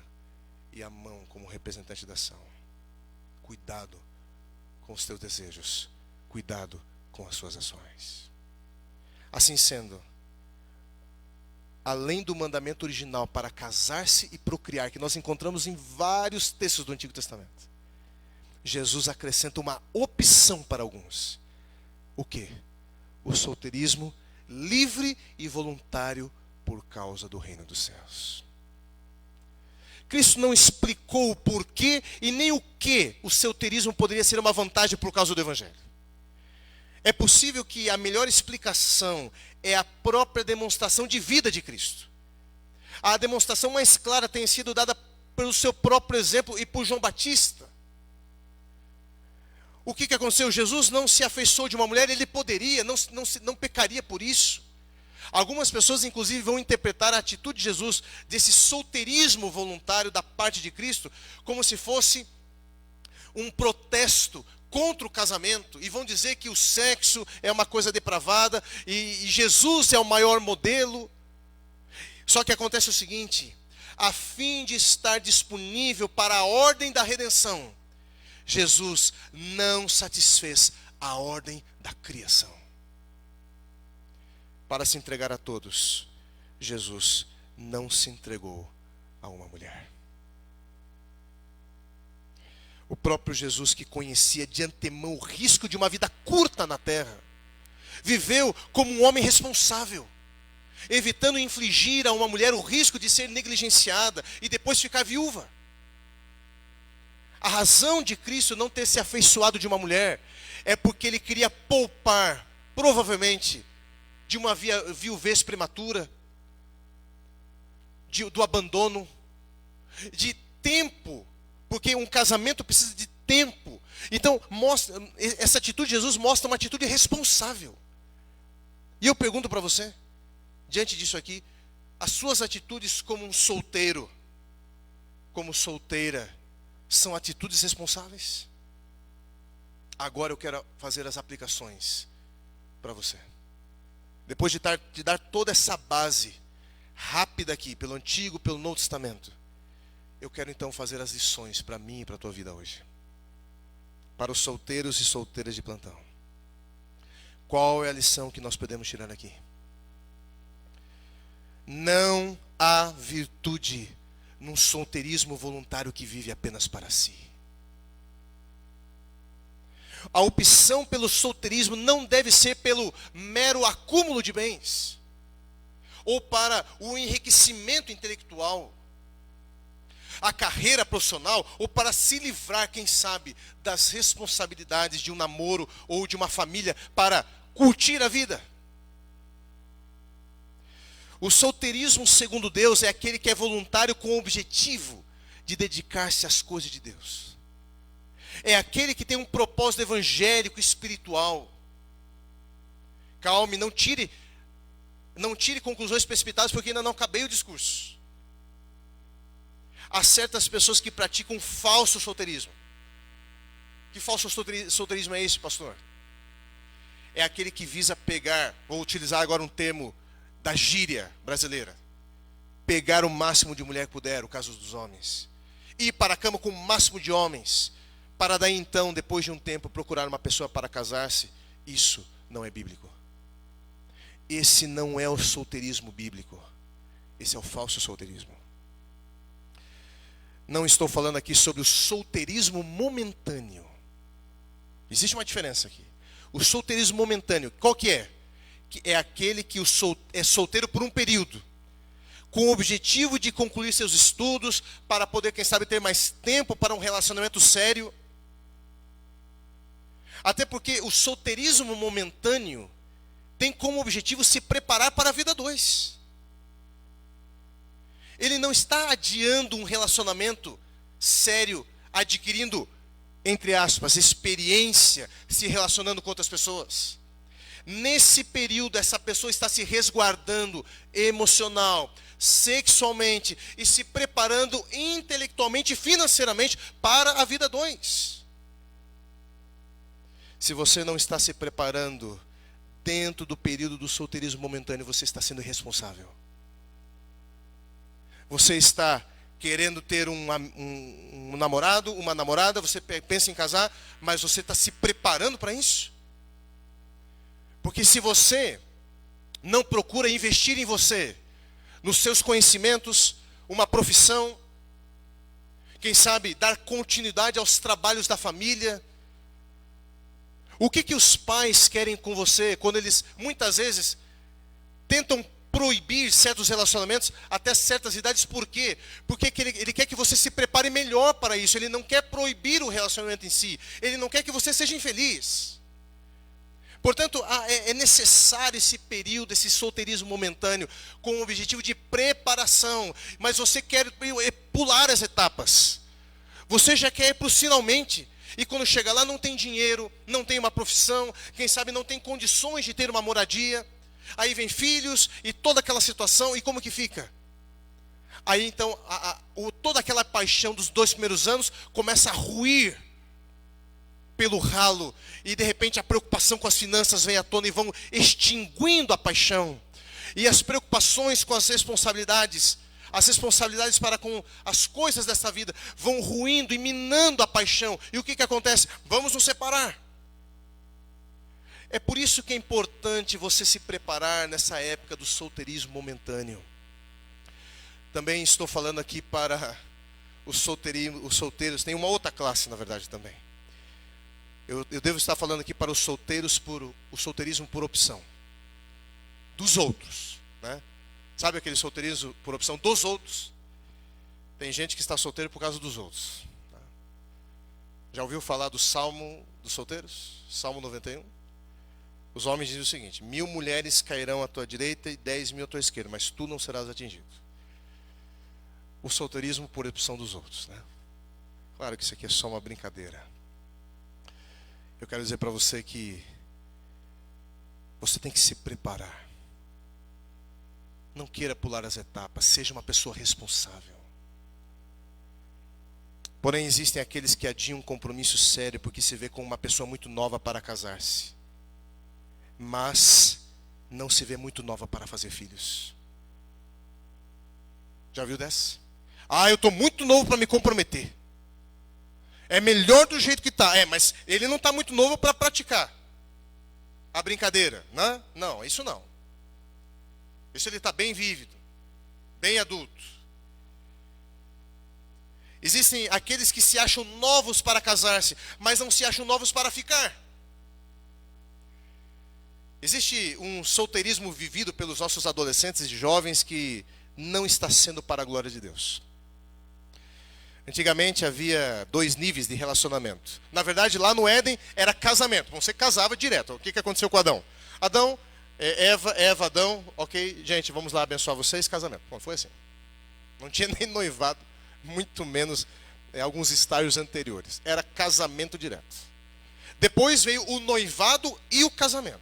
e a mão como representante da ação. Cuidado com os teus desejos, cuidado com as suas ações. Assim sendo, além do mandamento original para casar-se e procriar, que nós encontramos em vários textos do Antigo Testamento, Jesus acrescenta uma opção para alguns. O quê? O solteirismo livre e voluntário por causa do reino dos céus. Cristo não explicou o porquê e nem o que o solteirismo poderia ser uma vantagem por causa do Evangelho. É possível que a melhor explicação é a própria demonstração de vida de Cristo. A demonstração mais clara tem sido dada pelo seu próprio exemplo e por João Batista. O que aconteceu? Jesus não se afeiçoou de uma mulher, ele poderia, não pecaria por isso. Algumas pessoas, inclusive, vão interpretar a atitude de Jesus, desse solteirismo voluntário da parte de Cristo, como se fosse um protesto contra o casamento, e vão dizer que o sexo é uma coisa depravada, e Jesus é o maior modelo. Só que acontece o seguinte: a fim de estar disponível para a ordem da redenção, Jesus não satisfez a ordem da criação. Para se entregar a todos, Jesus não se entregou a uma mulher. O próprio Jesus, que conhecia de antemão o risco de uma vida curta na terra, viveu como um homem responsável, evitando infligir a uma mulher o risco de ser negligenciada e depois ficar viúva. A razão de Cristo não ter se afeiçoado de uma mulher é porque ele queria poupar, provavelmente, de uma viuvez prematura, do abandono, de tempo, porque um casamento precisa de tempo. Então, essa atitude de Jesus mostra uma atitude responsável. E eu pergunto para você, diante disso aqui, as suas atitudes como um solteiro, como solteira, são atitudes responsáveis? Agora eu quero fazer as aplicações para você. Depois de dar toda essa base rápida aqui, pelo Antigo, pelo Novo Testamento, eu quero então fazer as lições para mim e para a tua vida hoje. Para os solteiros e solteiras de plantão. Qual é a lição que nós podemos tirar aqui? Não há virtude num solteirismo voluntário que vive apenas para si. A opção pelo solteirismo não deve ser pelo mero acúmulo de bens, ou para o enriquecimento intelectual, a carreira profissional, ou para se livrar, quem sabe, das responsabilidades de um namoro ou de uma família, para curtir a vida. O solteirismo, segundo Deus, é aquele que é voluntário com o objetivo de dedicar-se às coisas de Deus. É aquele que tem um propósito evangélico, espiritual. Calme, não tire conclusões precipitadas, porque ainda não acabei o discurso. Há certas pessoas que praticam falso solteirismo. Que falso solteirismo é esse, pastor? É aquele que visa pegar, vou utilizar agora um termo da gíria brasileira, pegar o máximo de mulher que puder, o caso dos homens, ir para a cama com o máximo de homens, para daí então, depois de um tempo, procurar uma pessoa para casar-se. Isso não é bíblico. Esse não é o solteirismo bíblico. Esse é o falso solteirismo. Não estou falando aqui sobre o solteirismo momentâneo. Existe uma diferença aqui. O solteirismo momentâneo, qual que é? Que é aquele que é solteiro por um período, com o objetivo de concluir seus estudos, para poder, quem sabe, ter mais tempo para um relacionamento sério. Até porque o solteirismo momentâneo tem como objetivo se preparar para a vida 2. Ele não está adiando um relacionamento sério, adquirindo, entre aspas, experiência, se relacionando com outras pessoas. Nesse período, essa pessoa está se resguardando emocional, sexualmente e se preparando intelectualmente e financeiramente para a vida 2. Se você não está se preparando dentro do período do solteirismo momentâneo, você está sendo irresponsável. Você está querendo ter um namorado, uma namorada, você pensa em casar, mas você está se preparando para isso? Porque se você não procura investir em você, nos seus conhecimentos, uma profissão, quem sabe dar continuidade aos trabalhos da família, o que os pais querem com você quando eles muitas vezes tentam proibir certos relacionamentos até certas idades? Por quê? Porque ele quer que você se prepare melhor para isso. Ele não quer proibir o relacionamento em si. Ele não quer que você seja infeliz. Portanto, é necessário esse período, esse solteirismo momentâneo, com o objetivo de preparação. Mas você quer pular as etapas. Você já quer ir para o finalmente. E quando chega lá não tem dinheiro, não tem uma profissão, quem sabe não tem condições de ter uma moradia. Aí vem filhos e toda aquela situação, e como que fica? Aí então, toda aquela paixão dos 2 primeiros anos começa a ruir pelo ralo, e de repente a preocupação com as finanças vem à tona e vão extinguindo a paixão. E as preocupações com as responsabilidades para com as coisas dessa vida vão ruindo e minando a paixão. E o que acontece? Vamos nos separar. É por isso que é importante você se preparar nessa época do solteirismo momentâneo. Também estou falando aqui para os solteiros, tem uma outra classe na verdade também. Eu devo estar falando aqui para os solteiros o solteirismo por opção. Dos outros, né? Sabe aquele solteirismo por opção dos outros? Tem gente que está solteiro por causa dos outros. Tá? Já ouviu falar do Salmo dos solteiros? Salmo 91? Os homens dizem o seguinte: 1000 mulheres cairão à tua direita e 10.000 à tua esquerda, mas tu não serás atingido. O solteirismo por opção dos outros, né? Claro que isso aqui é só uma brincadeira. Eu quero dizer para você que você tem que se preparar. Não queira pular as etapas, seja uma pessoa responsável. Porém, existem aqueles que adiam um compromisso sério porque se vê como uma pessoa muito nova para casar-se, mas não se vê muito nova para fazer filhos. Já viu dessa? Eu estou muito novo para me comprometer. É melhor do jeito que está. Mas ele não está muito novo para praticar a brincadeira, né? Não, isso não. Isso ele está bem vívido, bem adulto. Existem aqueles que se acham novos para casar-se, mas não se acham novos para ficar. Existe um solteirismo vivido pelos nossos adolescentes e jovens que não está sendo para a glória de Deus. Antigamente havia 2 níveis de relacionamento. Na verdade, lá no Éden era casamento. Você casava direto. O que aconteceu com Adão? Adão, Eva, Adão, ok, gente, vamos lá abençoar vocês, casamento. Bom, foi assim. Não tinha nem noivado, muito menos alguns estágios anteriores. Era casamento direto. Depois veio o noivado e o casamento.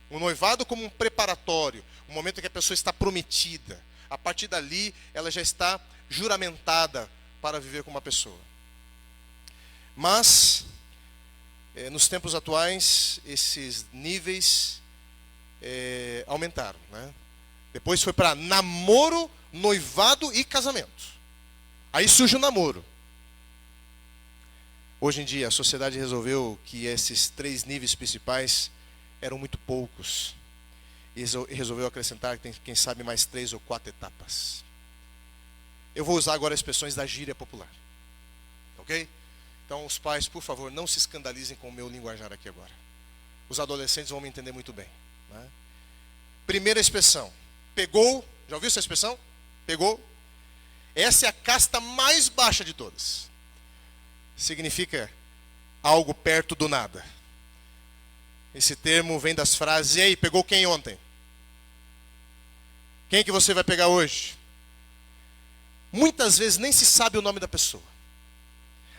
O noivado como um preparatório, um momento em que a pessoa está prometida. A partir dali, ela já está juramentada para viver com uma pessoa. Mas, nos tempos atuais, esses níveis aumentaram, né? Depois foi para namoro, noivado e casamento. Aí surge o namoro. Hoje em dia, a sociedade resolveu que esses 3 níveis principais eram muito poucos. E resolveu acrescentar, quem sabe, mais 3 ou 4 etapas. Eu vou usar agora expressões da gíria popular. Ok? Então, os pais, por favor, não se escandalizem com o meu linguajar aqui agora. Os adolescentes vão me entender muito bem. Né? Primeira expressão. Pegou. Já ouviu essa expressão? Pegou. Essa é a casta mais baixa de todas. Significa algo perto do nada. Esse termo vem das frases: e aí, pegou quem ontem? Quem que você vai pegar hoje? Muitas vezes nem se sabe o nome da pessoa.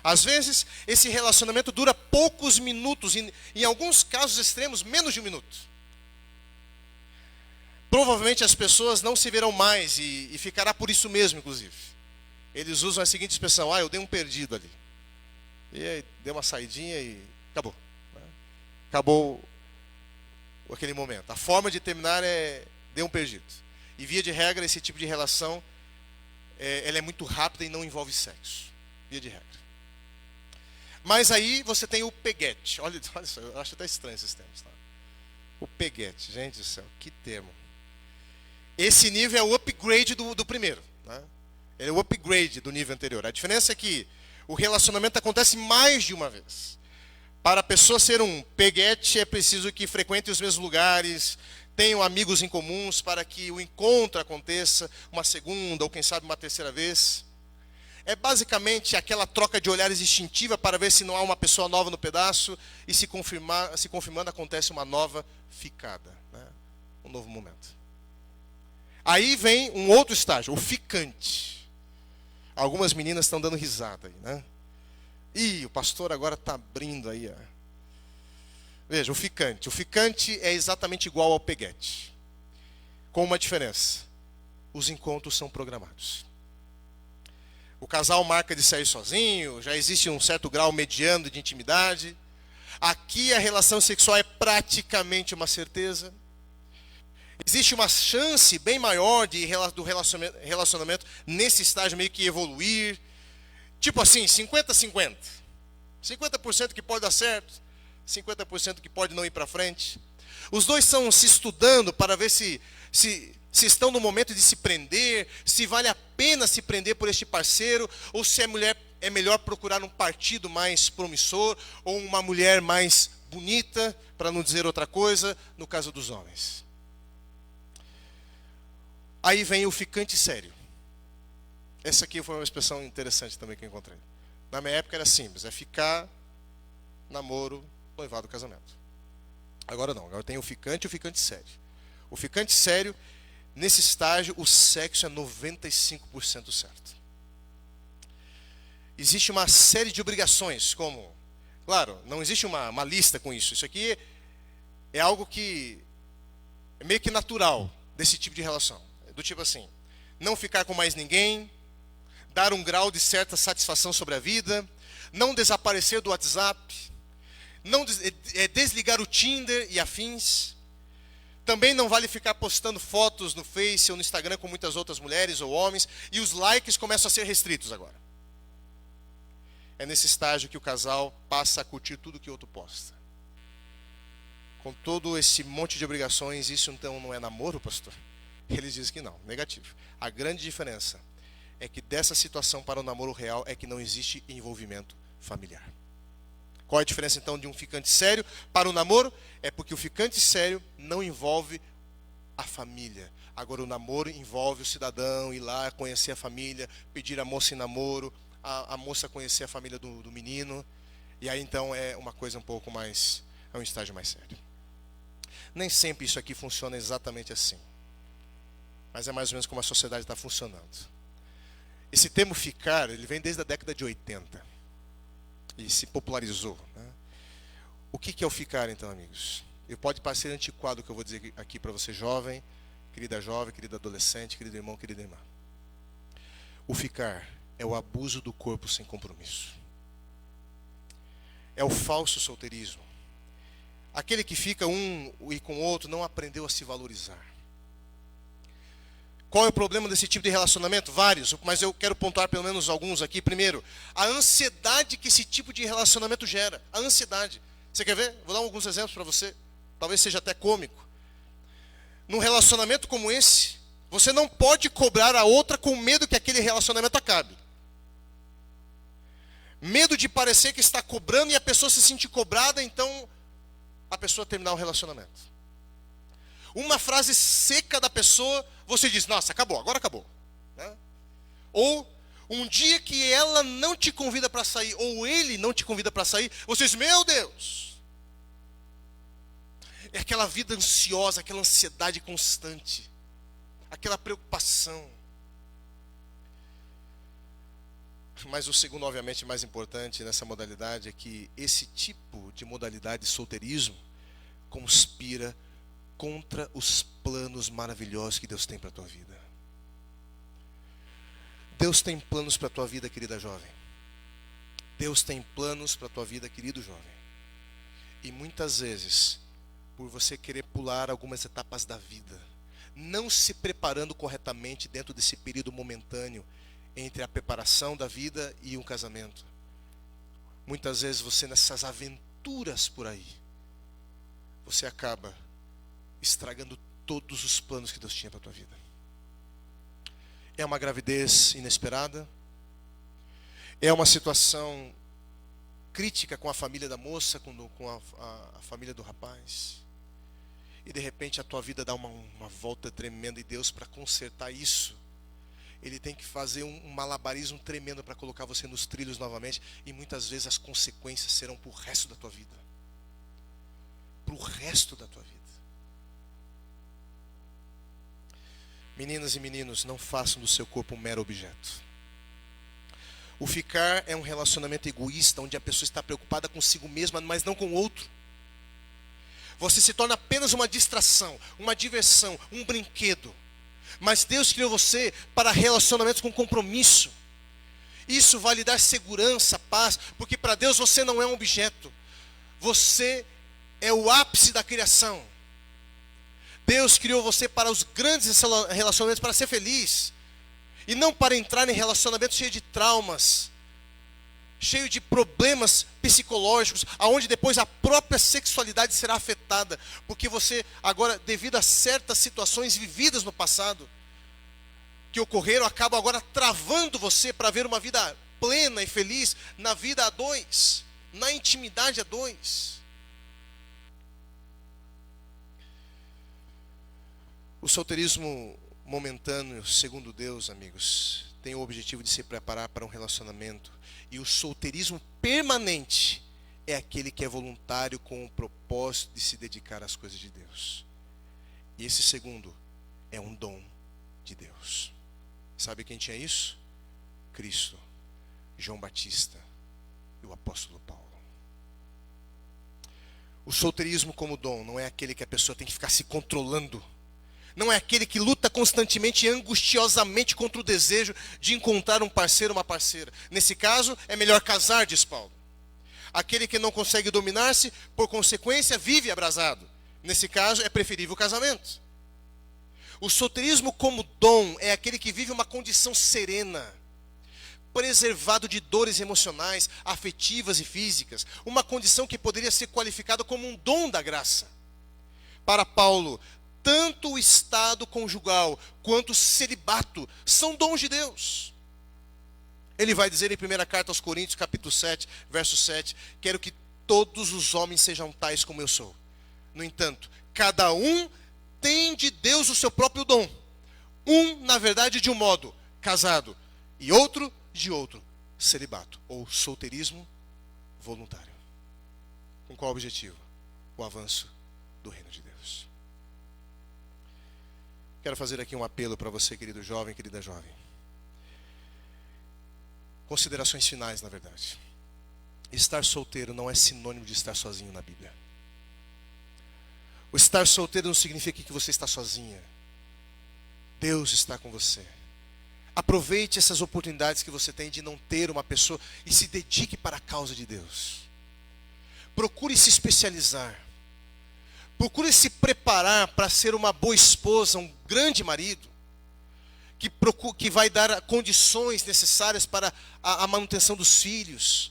Às vezes, esse relacionamento dura poucos minutos, em alguns casos extremos, menos de um minuto. Provavelmente as pessoas não se verão mais e ficará por isso mesmo, inclusive. Eles usam a seguinte expressão: eu dei um perdido ali. E aí, deu uma saidinha e acabou. Acabou aquele momento. A forma de terminar é deu um perdido. E via de regra, esse tipo de relação, ela é muito rápida e não envolve sexo. Via de regra. Mas aí você tem o peguete. Olha só, eu acho até estranho esses termos. Tá? O peguete, gente do céu, que termo. Esse nível é o upgrade do primeiro. Né? É o upgrade do nível anterior. A diferença é que o relacionamento acontece mais de uma vez. Para a pessoa ser um peguete, é preciso que frequente os mesmos lugares, tenham amigos em comuns para que o encontro aconteça uma segunda ou quem sabe uma terceira vez. É basicamente aquela troca de olhares instintiva para ver se não há uma pessoa nova no pedaço e se confirmando acontece uma nova ficada, né? Um novo momento. Aí vem um outro estágio, o ficante. Algumas meninas estão dando risada aí, né? Ih, o pastor agora está abrindo aí. Veja, o ficante. O ficante é exatamente igual ao peguete. Com uma diferença. Os encontros são programados. O casal marca de sair sozinho, já existe um certo grau mediano de intimidade. Aqui a relação sexual é praticamente uma certeza. Existe uma chance bem maior do relacionamento nesse estágio meio que evoluir. Tipo assim, 50-50. 50% que pode dar certo, 50% que pode não ir para frente. Os dois estão se estudando para ver se estão no momento de se prender, se vale a pena se prender por este parceiro, ou se é melhor procurar um partido mais promissor, ou uma mulher mais bonita, para não dizer outra coisa, no caso dos homens. Aí vem o ficante sério. Essa aqui foi uma expressão interessante também que eu encontrei. Na minha época era simples, é ficar, namoro, noivado, casamento. Agora não, agora tem o ficante e o ficante sério. O ficante sério, nesse estágio, o sexo é 95% certo. Existe uma série de obrigações, como... Claro, não existe uma lista com isso. Isso aqui é algo que é meio que natural desse tipo de relação. Do tipo assim, não ficar com mais ninguém, dar um grau de certa satisfação sobre a vida, não desaparecer do WhatsApp, não desligar o Tinder e afins. Também não vale ficar postando fotos no Face ou no Instagram com muitas outras mulheres ou homens, e os likes começam a ser restritos agora. É nesse estágio que o casal passa a curtir tudo que o outro posta. Com todo esse monte de obrigações, isso então não é namoro, pastor? Eles dizem que não, negativo. A grande diferença é que dessa situação para o namoro real é que não existe envolvimento familiar. Qual é a diferença então de um ficante sério para o namoro? É porque o ficante sério não envolve a família. Agora o namoro envolve o cidadão ir lá conhecer a família, pedir a moça em namoro, a moça conhecer a família do menino. E aí então é uma coisa um pouco mais, é um estágio mais sério. Nem sempre isso aqui funciona exatamente assim. Mas é mais ou menos como a sociedade está funcionando. Esse termo ficar, ele vem desde a década de 80. E se popularizou. Né? O que é o ficar, então, amigos? Pode parecer antiquado o que eu vou dizer aqui para você, jovem, querido adolescente, querido irmão, querida irmã. O ficar é o abuso do corpo sem compromisso. É o falso solteirismo. Aquele que fica um e com o outro não aprendeu a se valorizar. Qual é o problema desse tipo de relacionamento? Vários, mas eu quero pontuar pelo menos alguns aqui. Primeiro, a ansiedade que esse tipo de relacionamento gera. A ansiedade. Você quer ver? Vou dar alguns exemplos para você. Talvez seja até cômico. Num relacionamento como esse, Você não pode cobrar a outra com medo que aquele relacionamento acabe. Medo de parecer que está cobrando e a pessoa se sentir cobrada, então a pessoa terminar o relacionamento. Uma frase seca da pessoa, você diz, nossa, acabou, agora acabou. Né? Ou um dia que ela não te convida para sair, ou ele não te convida para sair, você diz, meu Deus. É aquela vida ansiosa, aquela ansiedade constante, aquela preocupação. Mas o segundo, obviamente, mais importante nessa modalidade é que esse tipo de modalidade de solteirismo conspira contra os planos maravilhosos que Deus tem para a tua vida. Deus tem planos para a tua vida, querida jovem. Deus tem planos para a tua vida, querido jovem. E muitas vezes, por você querer pular algumas etapas da vida, não se preparando corretamente dentro desse período momentâneo entre a preparação da vida e um casamento, muitas vezes você nessas aventuras por aí, você acaba estragando todos os planos que Deus tinha para a tua vida. É uma gravidez inesperada, é uma situação crítica com a família da moça, com a família do rapaz, e de repente a tua vida dá uma volta tremenda, e Deus, para consertar isso, Ele tem que fazer um malabarismo tremendo para colocar você nos trilhos novamente, e muitas vezes as consequências serão para o resto da tua vida. Para o resto da tua vida. Meninas e meninos, não façam do seu corpo um mero objeto. O ficar é um relacionamento egoísta, onde a pessoa está preocupada consigo mesma, mas não com o outro. Você se torna apenas uma distração, uma diversão, um brinquedo. Mas Deus criou você para relacionamentos com compromisso. Isso vai lhe dar segurança, paz, porque para Deus você não é um objeto. Você é o ápice da criação. Deus criou você para os grandes relacionamentos, para ser feliz. E não para entrar em relacionamentos cheios de traumas, cheio de problemas psicológicos, aonde depois a própria sexualidade será afetada, porque você agora, devido a certas situações vividas no passado, que ocorreram, acaba agora travando você para ver uma vida plena e feliz na vida a dois, na intimidade a dois. O solteirismo momentâneo, segundo Deus, amigos, tem o objetivo de se preparar para um relacionamento. E o solteirismo permanente é aquele que é voluntário com o propósito de se dedicar às coisas de Deus. E esse segundo é um dom de Deus. Sabe quem tinha isso? Cristo, João Batista e o apóstolo Paulo. O solteirismo como dom não é aquele que a pessoa tem que ficar se controlando. Não é aquele que luta constantemente e angustiosamente contra o desejo de encontrar um parceiro ou uma parceira. Nesse caso, é melhor casar, diz Paulo. Aquele que não consegue dominar-se, por consequência, vive abrasado. Nesse caso, é preferível o casamento. O solteirismo como dom é aquele que vive uma condição serena, preservado de dores emocionais, afetivas e físicas. Uma condição que poderia ser qualificada como um dom da graça. Para Paulo, tanto o estado conjugal quanto o celibato são dons de Deus. Ele vai dizer em 1ª carta aos Coríntios, capítulo 7, verso 7, quero que todos os homens sejam tais como eu sou. No entanto, cada um tem de Deus o seu próprio dom. Um, na verdade, de um modo, casado, e outro, de outro, celibato, ou solteirismo voluntário. Com qual objetivo? O avanço do reino de Deus. Quero fazer aqui um apelo para você, querido jovem, querida jovem. Considerações finais, na verdade. Estar solteiro não é sinônimo de estar sozinho na Bíblia. O estar solteiro não significa que você está sozinha. Deus está com você. Aproveite essas oportunidades que você tem de não ter uma pessoa e se dedique para a causa de Deus. Procure se especializar. Procure se preparar para ser uma boa esposa, um grande marido, que vai dar condições necessárias para a manutenção dos filhos.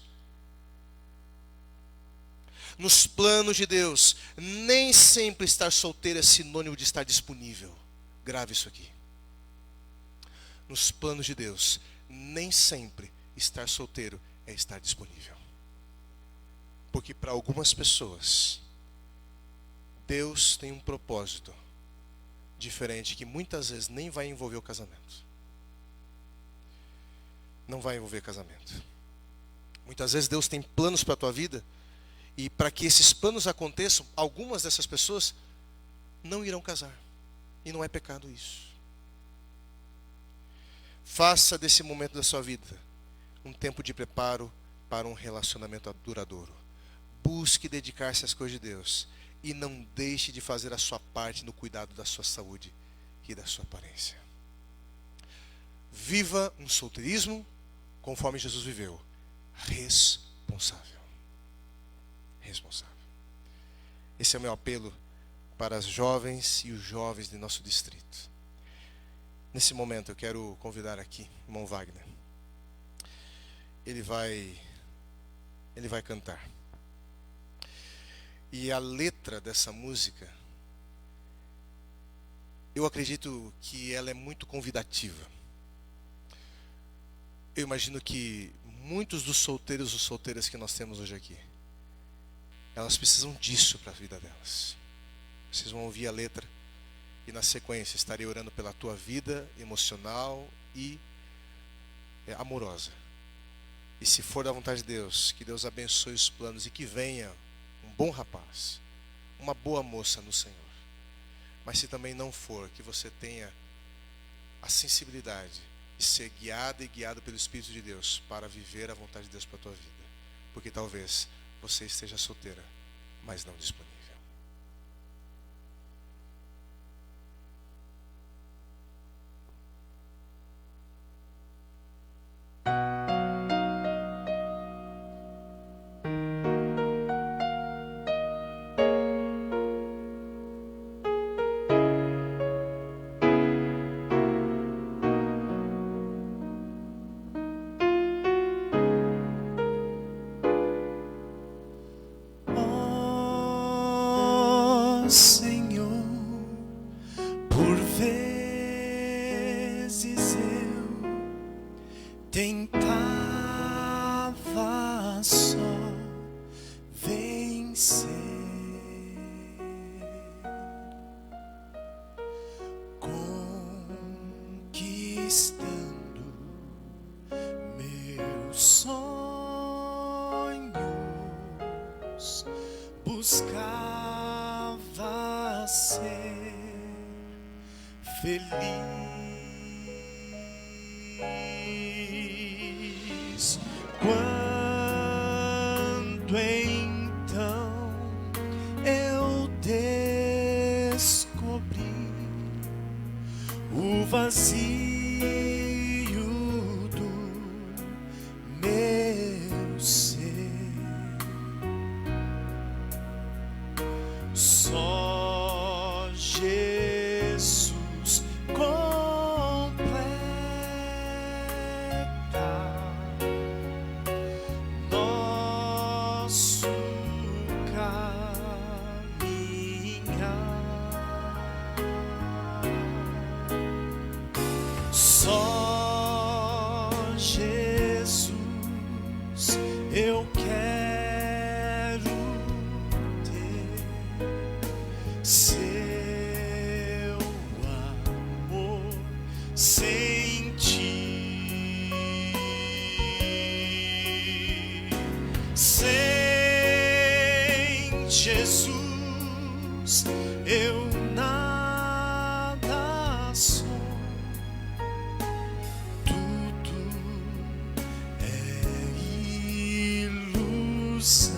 Nos planos de Deus, nem sempre estar solteiro é sinônimo de estar disponível. Grave isso aqui. nos planos de Deus, nem sempre estar solteiro é estar disponível. Porque para algumas pessoas, Deus tem um propósito diferente que muitas vezes nem vai envolver o casamento. Não vai envolver casamento. Muitas vezes Deus tem planos para a tua vida, e para que esses planos aconteçam, algumas dessas pessoas não irão casar. E não é pecado isso. Faça desse momento da sua vida um tempo de preparo para um relacionamento duradouro. Busque dedicar-se às coisas de Deus e não deixe de fazer a sua parte no cuidado da sua saúde e da sua aparência. Viva um solteirismo conforme Jesus viveu, responsável. Responsável. Esse é o meu apelo para as jovens e os jovens de nosso distrito. Nesse momento eu quero convidar aqui o irmão Wagner. Ele vai cantar. E a letra dessa música, eu acredito que ela é muito convidativa. Eu imagino que muitos dos solteiros ou solteiras que nós temos hoje aqui, elas precisam disso para a vida delas. Vocês vão ouvir a letra e na sequência estarei orando pela tua vida emocional e amorosa. E se for da vontade de Deus, que Deus abençoe os planos e que venha um bom rapaz, uma boa moça no Senhor. Mas se também não for, que você tenha a sensibilidade de ser guiado e guiado pelo Espírito de Deus para viver a vontade de Deus para a tua vida. Porque talvez você esteja solteira, mas não disponível. Senhor, por vezes eu tentava só vencer, conquistando meus sonhos, buscava ser feliz. Quando então eu descobri o vazio do meu ser, só Jesus completa nosso caminhar. Só Jesus eu quero ter, seu amor sentir. Sem Jesus eu nada sou, tudo é ilusão.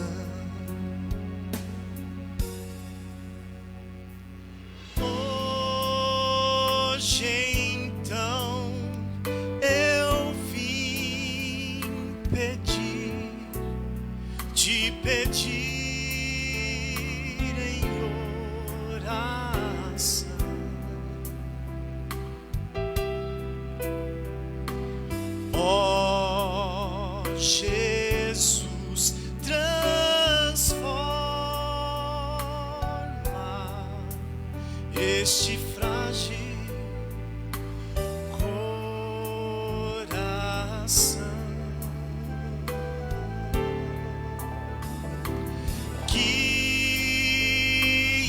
Hoje então eu vim te pedir em oração. Ó Jesus, transforma este frágil coração.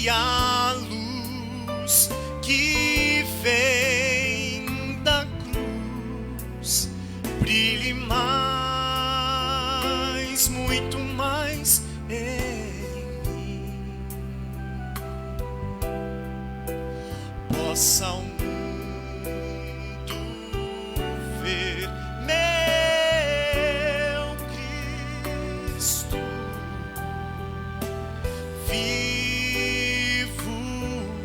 que a luz que vem da cruz brilhe mais, muito mais em mim. Possa o mundo ver meu Cristo vivo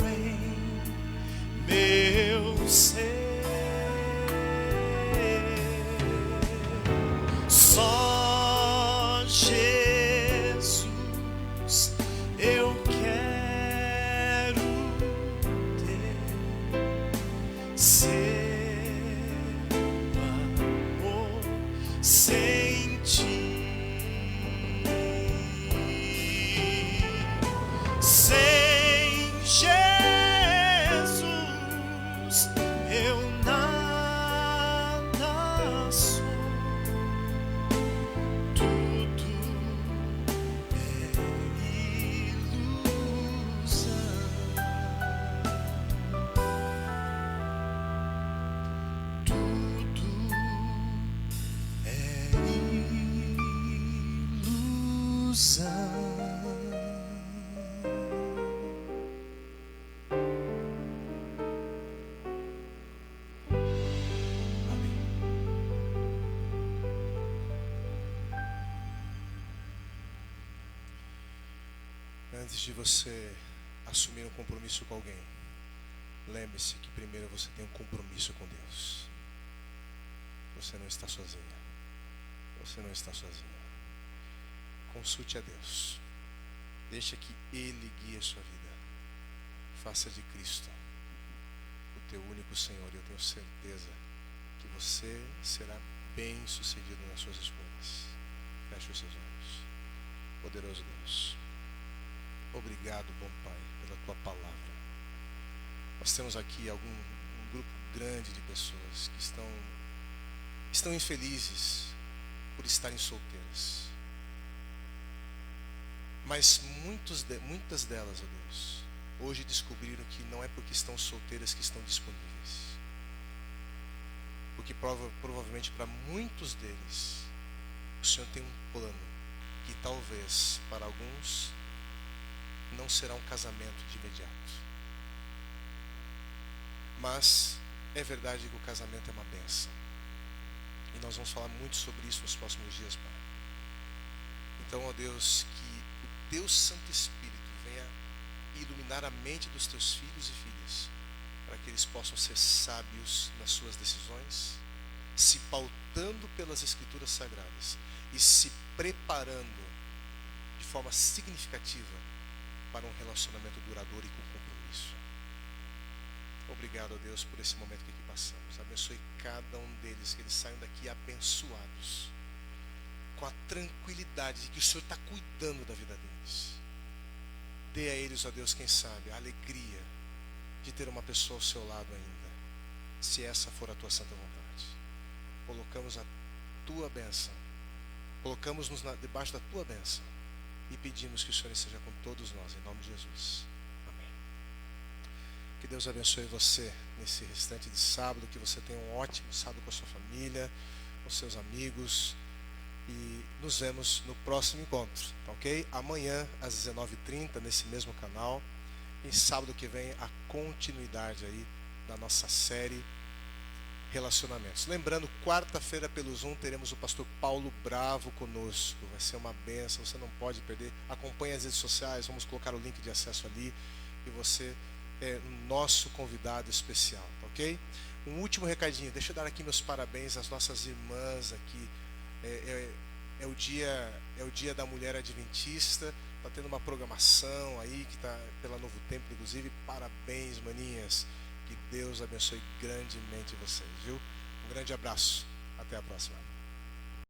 em meu ser. Só Jesus eu quero ter, seu amor sentir. Sem Jesus eu nada sou, tudo é ilusão. Tudo é ilusão. Antes de você assumir um compromisso com alguém, lembre-se que primeiro você tem um compromisso com Deus. Você não está sozinha. Você não está sozinha. Consulte a Deus. Deixa que Ele guie a sua vida. Faça de Cristo o teu único Senhor. E eu tenho certeza que você será bem sucedido nas suas escolhas. Feche os seus olhos. Poderoso Deus, obrigado, bom Pai, pela Tua palavra. Nós temos aqui um grupo grande de pessoas que estão infelizes por estarem solteiras. Mas muitas delas, ó Deus, hoje descobriram que não é porque estão solteiras que estão disponíveis. Porque provavelmente para muitos deles, o Senhor tem um plano que talvez para alguns não será um casamento de imediato. Mas é verdade que o casamento é uma bênção. E nós vamos falar muito sobre isso nos próximos dias, Pai. Então, ó Deus, que o Teu Santo Espírito venha iluminar a mente dos Teus filhos e filhas, para que eles possam ser sábios nas suas decisões, se pautando pelas Escrituras Sagradas e se preparando de forma significativa para um relacionamento duradouro e com compromisso. Obrigado, ó Deus, por esse momento que aqui passamos. Abençoe cada um deles, que eles saiam daqui abençoados, com a tranquilidade de que o Senhor está cuidando da vida deles. Dê a eles, ó Deus, quem sabe, a alegria de ter uma pessoa ao seu lado ainda, se essa for a Tua santa vontade. Colocamos a Tua bênção, colocamos-nos debaixo da Tua bênção e pedimos que o Senhor esteja com todos nós, em nome de Jesus. Amém. Que Deus abençoe você nesse restante de sábado, que você tenha um ótimo sábado com a sua família, com seus amigos, e nos vemos no próximo encontro, tá ok? Amanhã às 19h30 nesse mesmo canal, e sábado que vem a continuidade aí da nossa série Relacionamentos. Lembrando, quarta-feira pelo Zoom teremos o pastor Paulo Bravo conosco. Vai ser uma bênção, você não pode perder. Acompanhe as redes sociais, vamos colocar o link de acesso ali, e você é o nosso convidado especial, tá ok? Um último recadinho, deixa eu dar aqui meus parabéns às nossas irmãs aqui. É o dia da mulher adventista. Está tendo uma programação aí que está pela Novo Tempo, inclusive. Parabéns, maninhas. Que Deus abençoe grandemente vocês, viu? Um grande abraço. Até a próxima.